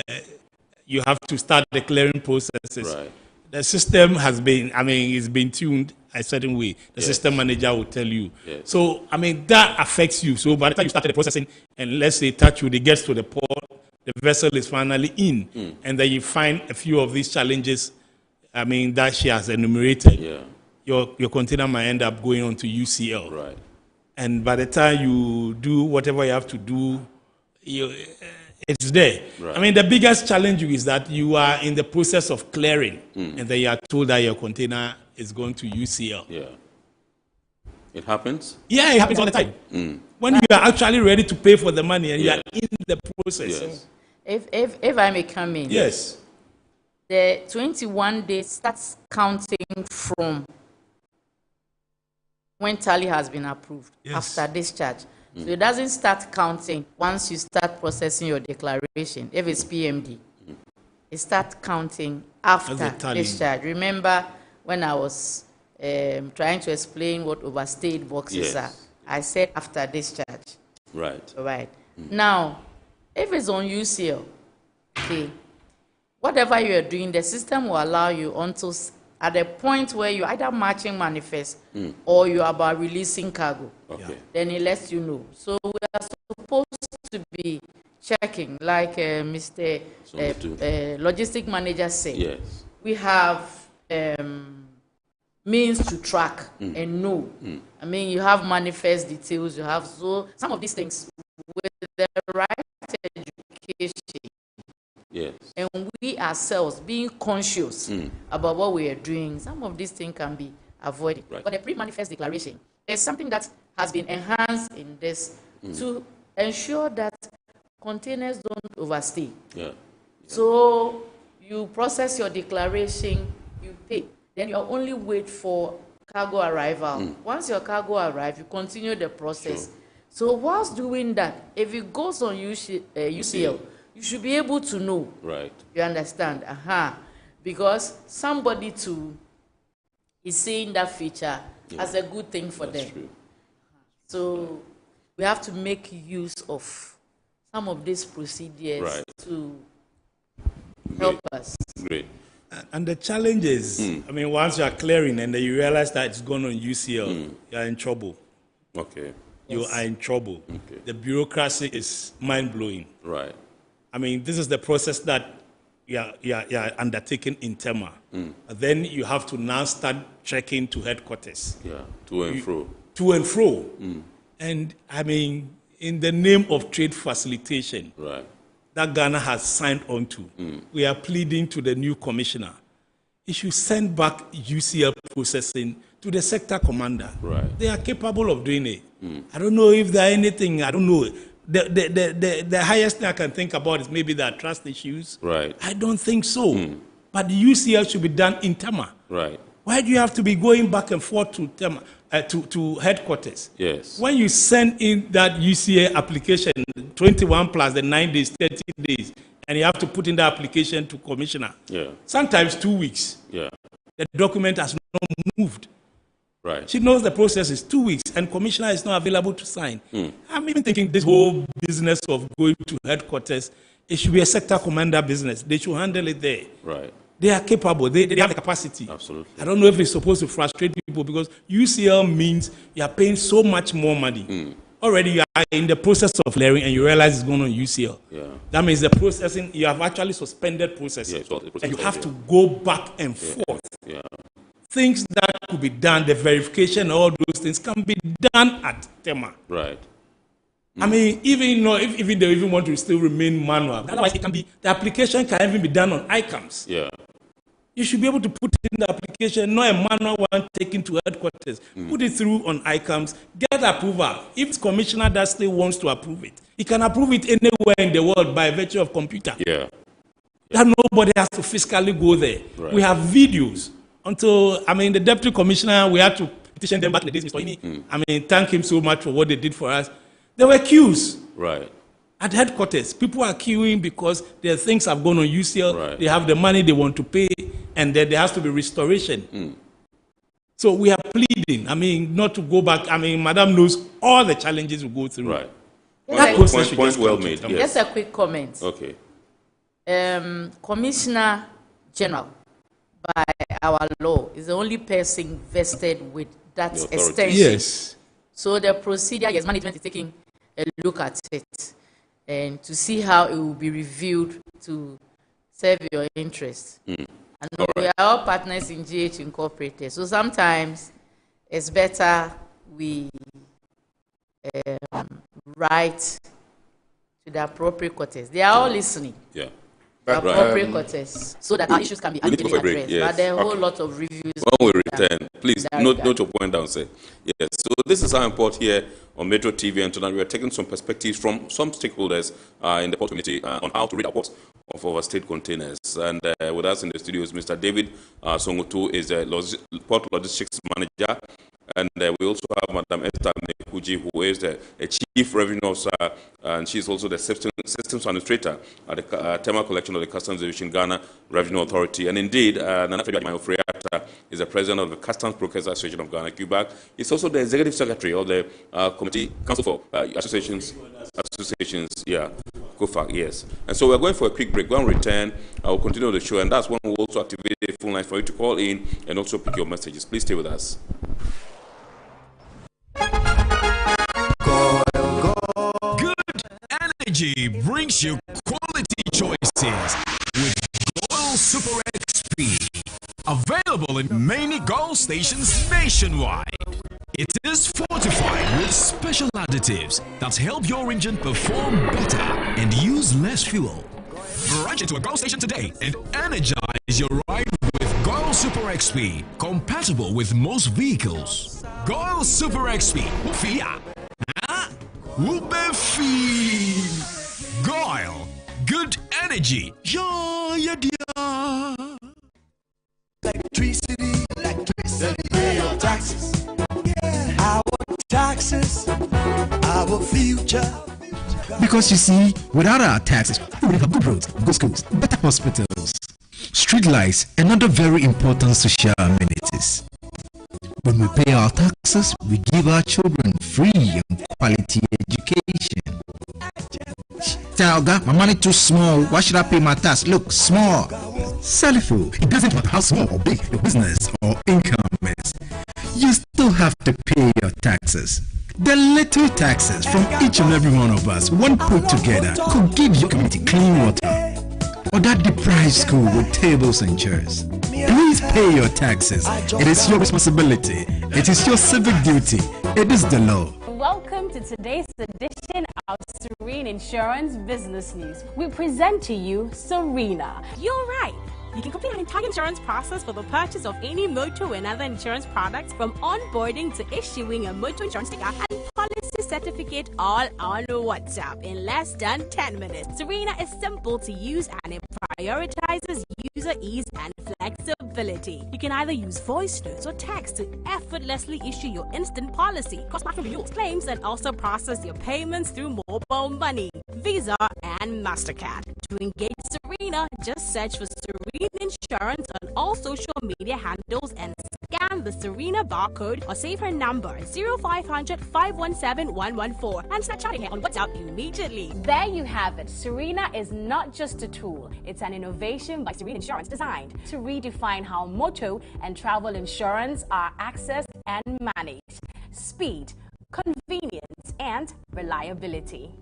you have to start the clearing processes. Right. The system has been, it's been tuned a certain way. The system manager will tell you. Yes. So, that affects you. So by the time you started the processing, and let's say touch wood, it gets to the port, the vessel is finally in, and then you find a few of these challenges, that she has enumerated. Yeah. Your container might end up going on to UCL. Right. And by the time you do whatever you have to do, it's there. Right. The biggest challenge is that you are in the process of clearing, and then you are told that your container is going to UCL. Yeah. It happens? Yeah, it happens all the time. When you are actually ready to pay for the money and you are in the process. Yes. If I may come in. Yes. The 21 days starts counting from when tally has been approved after discharge. So it doesn't start counting once you start processing your declaration, if it's PMD. It starts counting after discharge. Remember when I was trying to explain what overstayed boxes are, I said after discharge. Right. Right. Now, if it's on UCL, okay, whatever you are doing, the system will allow you until at the point where you're either matching manifest or you're about releasing cargo. Okay. Then it lets you know. So we are supposed to be checking, like Mr. Logistic Manager said. Yes. We have means to track and know. You have manifest details, you have some of these things with the right education. Yes. And we ourselves being conscious about what we are doing, some of these things can be avoided. Right. But the pre-manifest declaration is something that has been enhanced in this to ensure that containers don't overstay. Yeah. So you process your declaration, you pay. Then you only wait for cargo arrival. Once your cargo arrives, you continue the process. Sure. So whilst doing that, if it goes on UCL, you should be able to know. Right. You understand? Because somebody is seeing that feature as a good thing for them. True. So we have to make use of some of these procedures to help us. Great. And the challenge is, once you are clearing and then you realize that it's gone on UCL, you are in trouble. Okay. You are in trouble. Okay. The bureaucracy is mind-blowing. Right. This is the process that you are undertaking in Tema. Then you have to now start checking to headquarters. Yeah, to and fro. To and fro. And in the name of trade facilitation, right, that Ghana has signed on to, we are pleading to the new commissioner. He should send back UCL processing to the sector commander. Right. They are capable of doing it. I don't know if there anything, I don't know. The highest thing I can think about is maybe there are trust issues. Right. I don't think so. But the UCL should be done in Tema. Right. Why do you have to be going back and forth to Tema, to headquarters? Yes. When you send in that UCA application, 21 plus the 9 days, 30 days, and you have to put in the application to commissioner. Yeah. Sometimes 2 weeks. Yeah. The document has not moved. Right. She knows the process is 2 weeks, and commissioner is not available to sign. I'm even thinking this whole business of going to headquarters, it should be a sector commander business. They should handle it there. Right. They are capable. They have the capacity. Absolutely. I don't know if it's supposed to frustrate people because UCL means you are paying so much more money. Already you are in the process of clearing and you realize it's going on UCL. Yeah. That means the processing, you have actually suspended processing. Yeah, and you have to go back and forth. Yeah. things that could be done, the verification, all those things can be done at Tema. Right. I mean, even if they even want to still remain manual, otherwise it can be, the application can even be done on ICAMS. Yeah. You should be able to put in the application, not a manual one taken to headquarters. Put it through on ICAMS, get approval. If the commissioner that still wants to approve it, he can approve it anywhere in the world by virtue of computer. Yeah. That nobody has to physically go there. Right. We have videos. Until, I mean, the deputy commissioner, we had to petition them back in the days, Mr. Imi. I mean, thank him so much for what they did for us. There were queues. Right. At headquarters, people are queuing because their things have gone on UCL. Right. They have the money they want to pay, and then there has to be restoration. So we are pleading. I mean, not to go back. I mean, Madam knows all the challenges we go through. Right. That process Point well made. Yes. Just a quick comment. Okay. Commissioner General, by our law, is the only person vested with that extension. Yes. So the procedure, yes, management is taking a look at it and to see how it will be reviewed to serve your interest. And we are all partners in GH Incorporated. So sometimes it's better we write to the appropriate quarters. They are all listening. Yeah. The appropriate quarters, so that our issues can be adequately addressed. Yes. But there are a whole lot of reviews. When we return, please note your point down, sir. Yes. So this is our report here on Metro TV, and tonight we are taking some perspectives from some stakeholders in the port community on how to read reports of overstayed containers. And with us in the studio is Mr. David Songotu, is the port logistics manager. And we also have Madam Esther Mekuji, who is the Chief Revenue Officer, and she's also the Systems Administrator at the Tema Collection of the Customs Division, Ghana Revenue Authority. And indeed, Nana Fediwa Friata is the President of the Customs Brokers Association of Ghana, Cuba. He's also the Executive Secretary of the Committee Council for Associations, yeah, COFAC, yes. And so we're going for a quick break. When we return, we'll continue the show, and that's when we'll also activate the phone line for you to call in and also pick your messages. Please stay with us. Good energy brings you quality choices with Goil Super XP. Available in many Goil stations nationwide. It is fortified with special additives that help your engine perform better and use less fuel. Rush into a Goil station today and energize your ride with Goil Super XP, compatible with most vehicles. Goil Super XP. Ufia. Ubefi. Goil. Good energy. Yeah. Electricity. Pay your taxes. Our taxes. Our future. Because you see, without our taxes, we would have good roads, good schools, better hospitals, street lights, and other very important social amenities. When we pay our taxes, we give our children free and quality education. Talga, my money too small. Why should I pay my tax? Look, small. Salifu, it doesn't matter how small or big your business or income is. You still have to pay your taxes. The little taxes from each and every one of us, when put together, could give your community clean water. Or that deprived school with tables and chairs. Please pay your taxes. It is your responsibility. It is your civic duty. It is the law. Welcome to today's edition of Serene Insurance Business News. We present to you Serena. You're right. You can complete an entire insurance process for the purchase of any motor and other insurance products, from onboarding to issuing a motor insurance sticker and policy certificate, all on WhatsApp in less than 10 minutes. Serena is simple to use and it prioritizes user ease and flexibility. You can either use voice notes or text to effortlessly issue your instant policy, cross-market renewals, claims, and also process your payments through mobile money, Visa, and MasterCard. To engage Serena, just search for Serene Insurance on all social media handles and scan the Serena barcode or save her number 0500 517 114 and start chatting her on WhatsApp immediately. There you have it. Serena is not just a tool, it's an innovation by Serene Insurance designed to redefine how motor and travel insurance are accessed and managed. Speed, convenience, and reliability.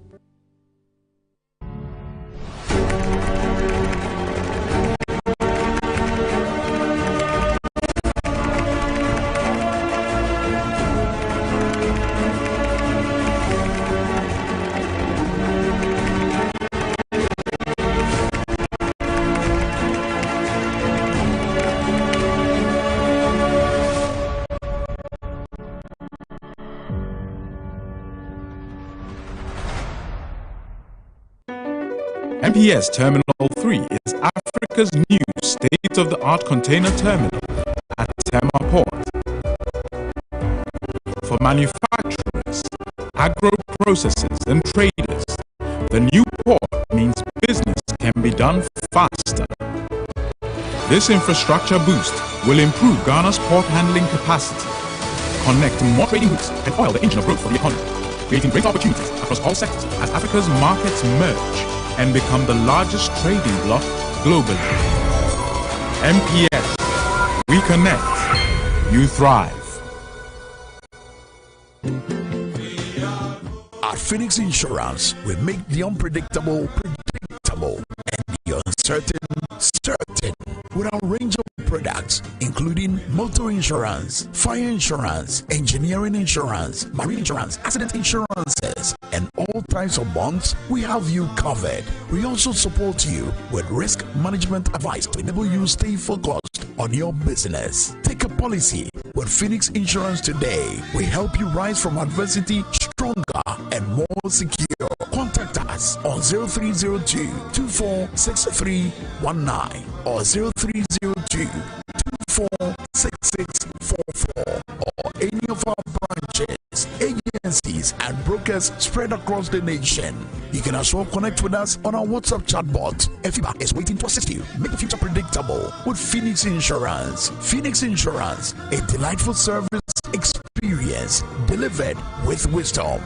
MPS Terminal 3 is Africa's new state-of-the-art container terminal at Tema Port. For manufacturers, agro-processors and traders, the new port means business can be done faster. This infrastructure boost will improve Ghana's port handling capacity, connect more trading routes, and oil the engine of growth for the economy, creating great opportunities across all sectors as Africa's markets merge and become the largest trading bloc globally. MPS, we connect, you thrive. At Phoenix Insurance, we make the unpredictable predictable and the uncertain certain with our range of products including motor insurance, fire insurance, engineering insurance, marine insurance, accident insurances, and all types of bonds. We have you covered. We also support you with risk management advice to enable you stay focused on your business. Take a policy with Phoenix Insurance today. We help you rise from adversity stronger and more secure. Contact us on 0302 246319 or 0302 246644 or any of our branches, agencies, and brokers spread across the nation. You can as well connect with us on our WhatsApp chatbot. FIBA is waiting to assist you. Make the future predictable with Phoenix Insurance. Phoenix Insurance, a delightful service experience delivered with wisdom.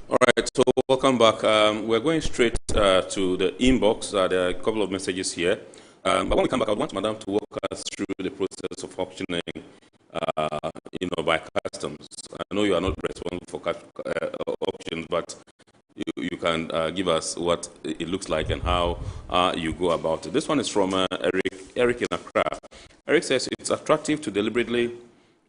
All right, so welcome back. We're going straight to the inbox. There are a couple of messages here. But when we come back, I want Madam to walk us through the process of auctioning, by customs. I know you are not responsible for auctions, but you can give us what it looks like and how you go about it. This one is from Eric in Accra. Eric says it's attractive to deliberately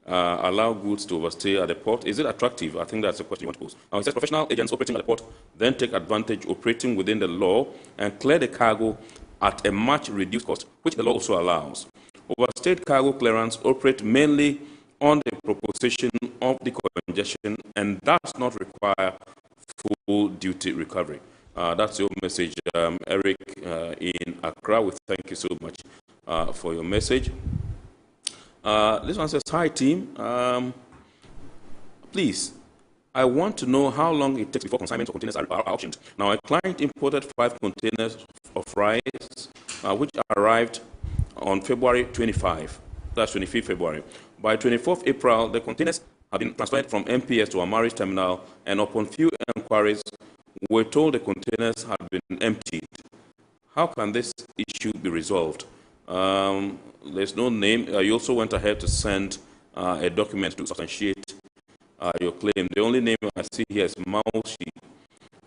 allow goods to overstay at the port. Is it attractive? I think that's the question you want to pose. Now, it says professional agents operating at the port then take advantage operating within the law and clear the cargo at a much reduced cost, which the law also allows. Overstayed cargo clearance operate mainly on the proposition of the congestion and does not require full duty recovery. That's your message, Eric in Accra. We thank you so much for your message. This one says, hi team, please, I want to know how long it takes before consignments of containers are auctioned. Now, a client imported 5 containers of rice, which arrived on February 25, that's 25th February. By 24th April, the containers have been transferred from MPS to Amaris terminal, and upon few inquiries, we're told the containers had been emptied. How can this issue be resolved? There's no name. You also went ahead to send a document to substantiate your claim. The only name I see here is Mausi.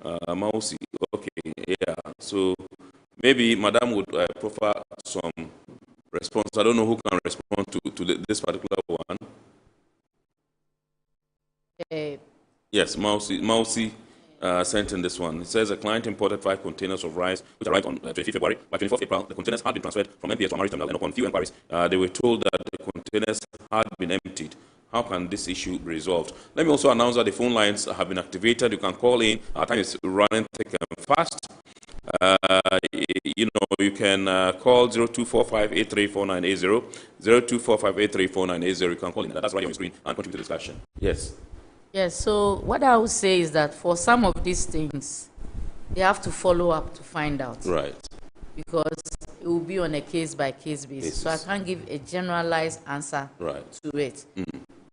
Mausi. Okay, yeah. So maybe Madam would proffer some response. I don't know who can respond to this particular one. Yes, Mausi sent in this one. It says a client imported 5 containers of rice, which arrived on 25th February. By 24th April, the containers had been transferred from MPS to Amaris terminal, and upon few inquiries, they were told that the containers had been emptied. How can this issue be resolved? Let me also announce that the phone lines have been activated. You can call in. Our time is running thick and fast. You can call 0245834980, 0245834980. You can call in. That's right on your screen and contribute to the discussion. Yes. Yes, so what I would say is that for some of these things, they have to follow up to find out. Right. Because it will be on a case-by-case basis. So I can't give a generalized answer to it.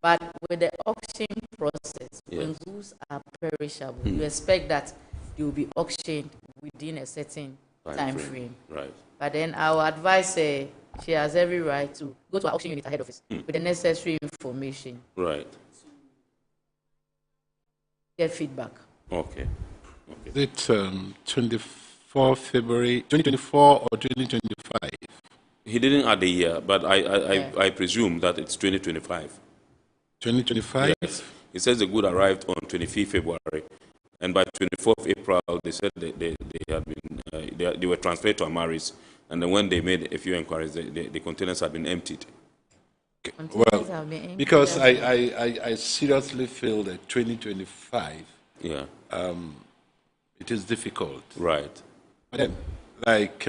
But with the auction process, when goods are perishable, you expect that they will be auctioned within a certain time frame. Right. But then I will advise she has every right to go to an auction unit ahead of it with the necessary information. Right. Get feedback. Okay. Is it 24 February 2024 or 2025? He didn't add the year, but I presume that it's 2025. 2025? Yes. He says the good arrived on 25th February, and by 24th April, they said they had been they were transferred to Amaris, and then when they made a few inquiries, the containers had been emptied. Well, because I seriously feel that 2025, it is difficult. Right. But then, like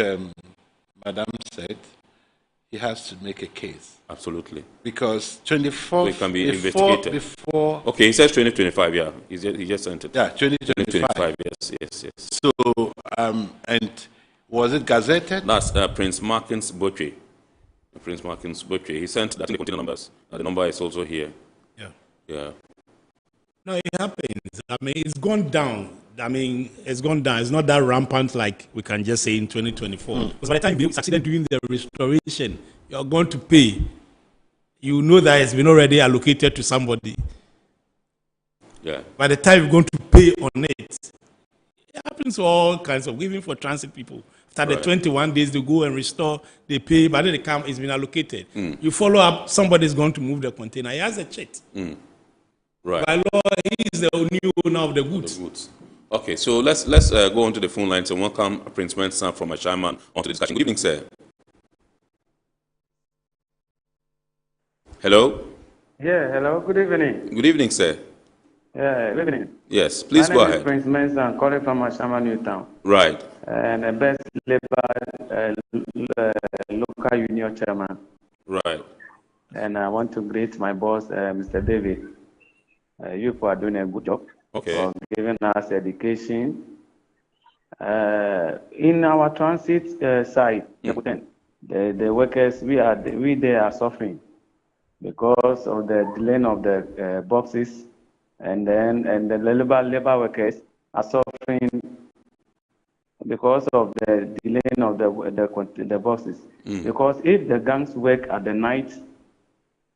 Madam said, he has to make a case. Absolutely. Because 24 so it can be investigated. Before. Okay, he says 2025. Yeah, he just sent it. Yeah, 2025. Yes. So and was it gazetted? That's Prince Markins Botche. Prince Markins Botche. He sent that in the container numbers. The number is also here. Yeah. No, it happens. I mean, it's gone down. It's gone down. It's not that rampant like we can just say in 2024. Because by the time you succeeded doing the restoration, you're going to pay. You know that it's been already allocated to somebody. Yeah. By the time you're going to pay on it happens to all kinds of, even for transit people. After the 21 days, they go and restore, they pay, but then they come, it's been allocated. You follow up, somebody's going to move the container. He has a cheat. Right. By law, he is the new owner of the goods. Okay, so let's go on to the phone lines and welcome Prince Mensah from Ashaiman onto the discussion. Good evening, sir. Hello? Yeah, hello, good evening. Good evening, sir. Yeah, good evening. Yes, please go ahead. My name is Prince Mensah. I'm calling from Ashaiman Newtown. Right. And the best labor local union chairman. Right. And I want to greet my boss, Mr. David. You are doing a good job for giving us education. In our transit side, the workers, we are suffering because of the delay of the boxes, and the labor workers are suffering because of the delay of the boxes. Because if the gangs work at the night,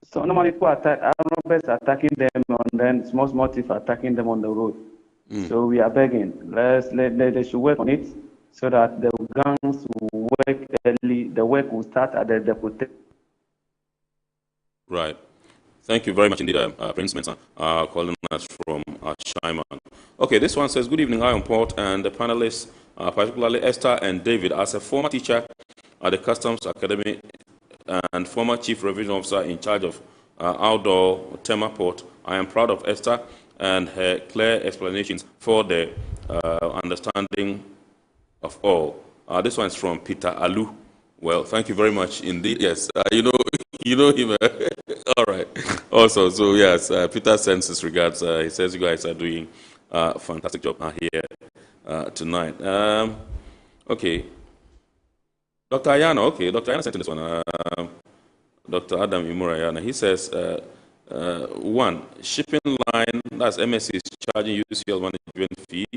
so normally people robbers attacking them, and then small thieves attacking them on the road. So we are begging, they should work on it so that the gangs will work early. The work will start at the protect. Right. Thank you very much indeed, Prince Mensah, calling us from Ashaiman. Okay, this one says, good evening, hi on port, and the panelists, particularly Esther and David. As a former teacher at the Customs Academy and former chief revision officer in charge of outdoor Tema port, I am proud of Esther and her clear explanations for the understanding of all. This one is from Peter Alu. Well, thank you very much indeed. Yes, you know him. All right. Also, so yes, Peter sends his regards. He says you guys are doing a fantastic job here tonight. Okay. Dr. Ayana, okay. Dr. Ayana sent in this one. Dr. Adam Imurayana, he says, one, shipping line, that's MSC, is charging UCL management fee.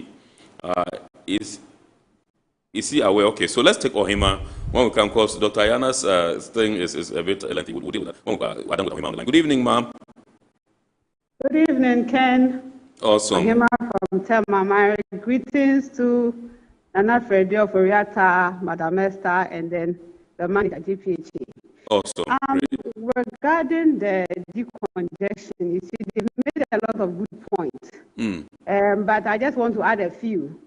Is he aware? Okay, so let's take Ohima when we come, because Dr. Ayana's thing is a bit lengthy. We'll deal with that when we're done with Ohima on the line. Good evening, ma'am. Good evening, Ken. Awesome. Ohima from Tema. My greetings to Nana Fredio Foriata, Madam Esther, and then the manager GPHA. Awesome. Regarding the decongestion, you see, they've made a lot of good points. But I just want to add a few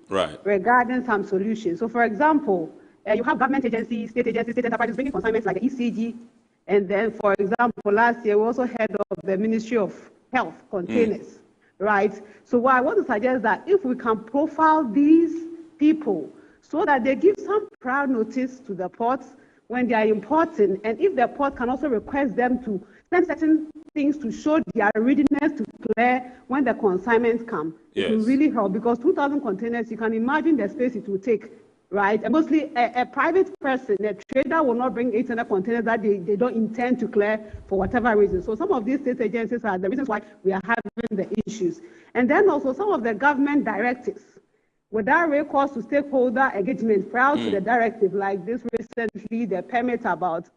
regarding some solutions. So, for example, you have government agencies, state enterprises bringing consignments like the ECG. And then, for example, last year we also heard of the Ministry of Health containers, right? So, what I want to suggest that if we can profile these people so that they give some prior notice to the ports when they are importing, and if the port can also request them to send certain things to show their readiness to clear when the consignments come, it will really help, because 2,000 containers, you can imagine the space it will take, right? And mostly a private person, a trader will not bring 800 containers that they don't intend to clear for whatever reason. So some of these state agencies are the reasons why we are having the issues. And then also some of the government directives, without recourse to stakeholder engagement prior to the directive, like this recently, the permit about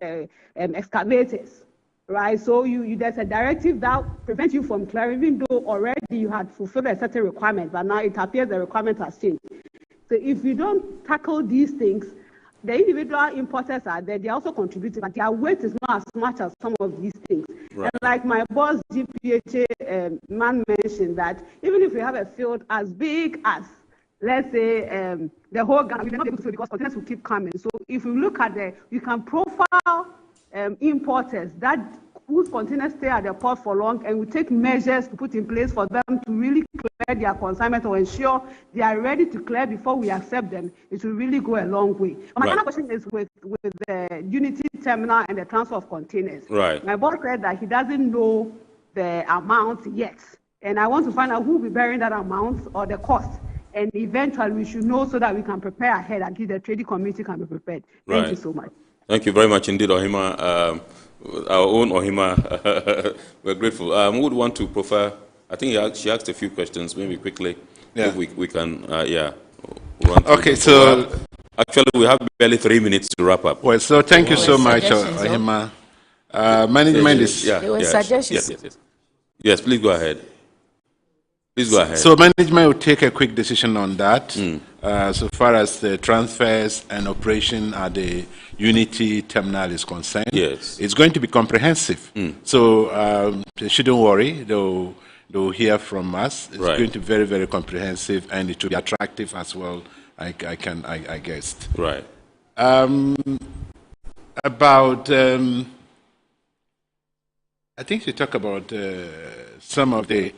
excavators, right? So there's a directive that prevents you from clearing, even though already you had fulfilled a certain requirement, but now it appears the requirement has changed. So if you don't tackle these things, the individual importers are there, they're also contributing, but their weight is not as much as some of these things. Right. And like my boss, GPHA man mentioned, that even if we have a field as big as, let's say, the whole Ghana, we may not be able to fill because containers will keep coming. So if you look at you can profile importers that whose containers stay at the port for long, and we take measures to put in place for them to really clear their consignment or ensure they are ready to clear before we accept them. It will really go a long way. My final question is with the Unity terminal and the transfer of containers. Right. My boss said that he doesn't know the amount yet, and I want to find out who will be bearing that amount or the cost. And eventually we should know so that we can prepare ahead, at least the trading community can be prepared. Thank you so much. Thank you very much indeed, Ohima. Our own Ohima, we're grateful. Who would want to prefer? I think she asked a few questions, maybe quickly. Yeah. If we can, Okay, so actually we have barely 3 minutes to wrap up. Well, so thank you so much, Ohima. Management is... There were suggestions. Yes, please go ahead. Please go ahead. So management will take a quick decision on that. So far as the transfers and operation at the Unity terminal is concerned, yes, it's going to be comprehensive. So they shouldn't worry. They'll hear from us. It's going to be very, very comprehensive, and it will be attractive as well. I guess. Right. About I think you talk about some of the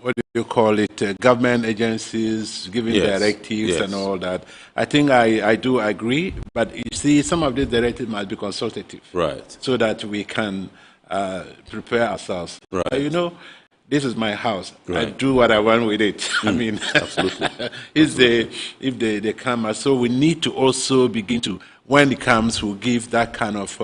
what do you call it, government agencies giving directives and all that. I think I do agree, but you see, some of these directives must be consultative. Right. So that we can prepare ourselves. Right. You know, this is my house. Right. I do what I want with it. I mean, absolutely. if they come, so we need to also begin to, when it comes, we'll give that kind of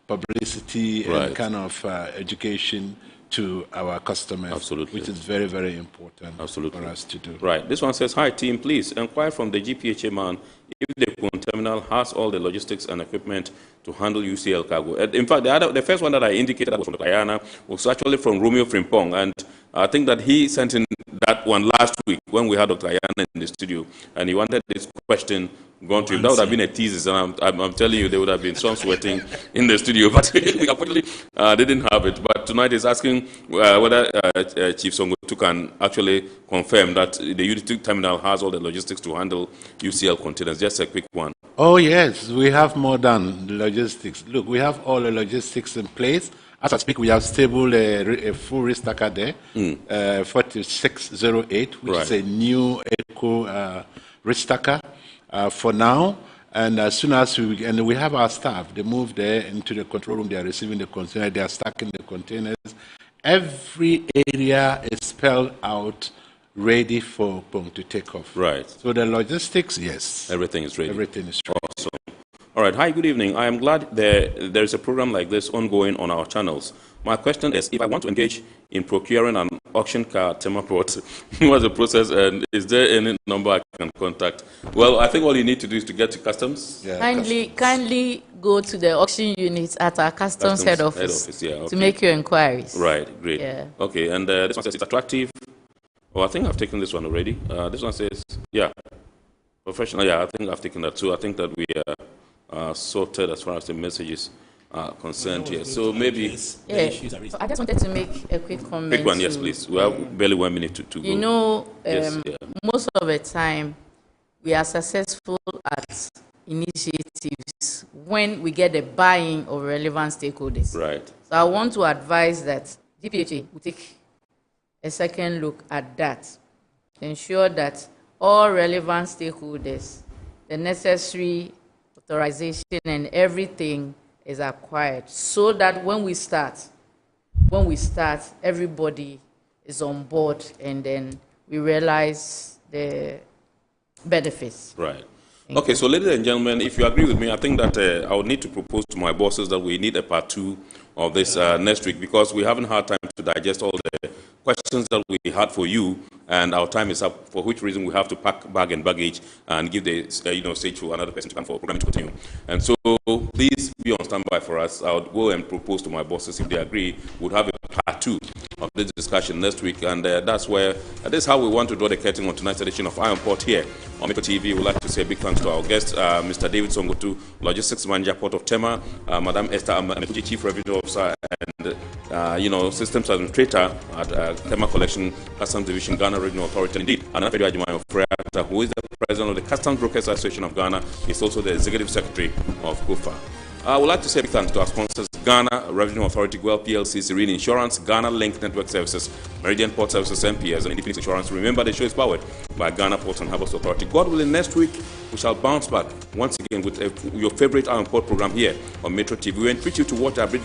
publicity and kind of education to our customers, which is very, very important for us to do. Right. This one says, hi team, please inquire from the GPHA man if the Pune terminal has all the logistics and equipment to handle UCL cargo. In fact, the first one that I indicated was from Guyana was actually from Romeo Frimpong, and I think that he sent in that one last week when we had Dr. Ayana in the studio, and he wanted this question gone to him. That would have been a thesis, and I'm telling you, there would have been some sweating in the studio, but unfortunately, they didn't have it. But tonight he's asking whether Chief Songotu can actually confirm that the Unity terminal has all the logistics to handle UCL containers. Just a quick one. Oh, yes, we have more than the logistics. Look, we have all the logistics in place. As I speak, we have stable a full restacker there, 4608, which is a new eco restacker for now. And as soon as we have our staff, they move there into the control room, they are receiving the container, they are stacking the containers. Every area is spelled out, ready for Pong to take off. Right. So the logistics, yes. Everything is ready. Everything is ready. Awesome. All right. Hi, good evening. I am glad there is a program like this ongoing on our channels. My question is, if I want to engage in procuring an auction car at Tema Port, what's the process, and is there any number I can contact? Well, I think all you need to do is to get to customs. Yeah, kindly go to the auction unit at our customs head office to make your inquiries. Right, great. Yeah. Okay, and this one says it's attractive. Oh, I think I've taken this one already. This one says, yeah, professional. Yeah, I think I've taken that too. I think that we are sorted as far as the messages are concerned here. So maybe... Yeah, I just wanted to make a quick comment. Quick one, yes, please. We have barely 1 minute to go. You know, most of the time, we are successful at initiatives when we get the buy-in of relevant stakeholders. Right. So I want to advise that GPHA will take a second look at that to ensure that all relevant stakeholders, the necessary authorization and everything is acquired, so that when we start, everybody is on board, and then we realize the benefits. Right. Okay, so ladies and gentlemen, if you agree with me, I think that I would need to propose to my bosses that we need a part 2 of this next week, because we haven't had time to digest all the questions that we had for you, and our time is up, for which reason we have to pack bag and baggage and give the stage to another person to come for programming to continue. And so please be on standby for us. I would go and propose to my bosses, if they agree, we'll have a part 2 of this discussion next week, and that's how we want to draw the curtain on tonight's edition of Iron Port here on Metro TV. We'd like to say a big thanks to our guest, Mr. David Songotu, Logistics Manager, Port of Tema, Madam Esther Amakuji, Chief Revenue Officer, and Systems Administrator at Tema Collection Customs Division, Ghana Regional Authority. Indeed, Anna Ajumayo Freata, who is the President of the Customs Brokers Association of Ghana, is also the Executive Secretary of COFA. I would like to say big thanks to our sponsors, Ghana Revenue Authority, Guel PLC, Serene Insurance, Ghana Link Network Services, Meridian Port Services, MPS, and Independence Insurance. Remember, the show is powered by Ghana Ports and Harbours Authority. God willing, next week we shall bounce back once again with your favorite Iron Port program here on Metro TV. We entreat you to watch our brief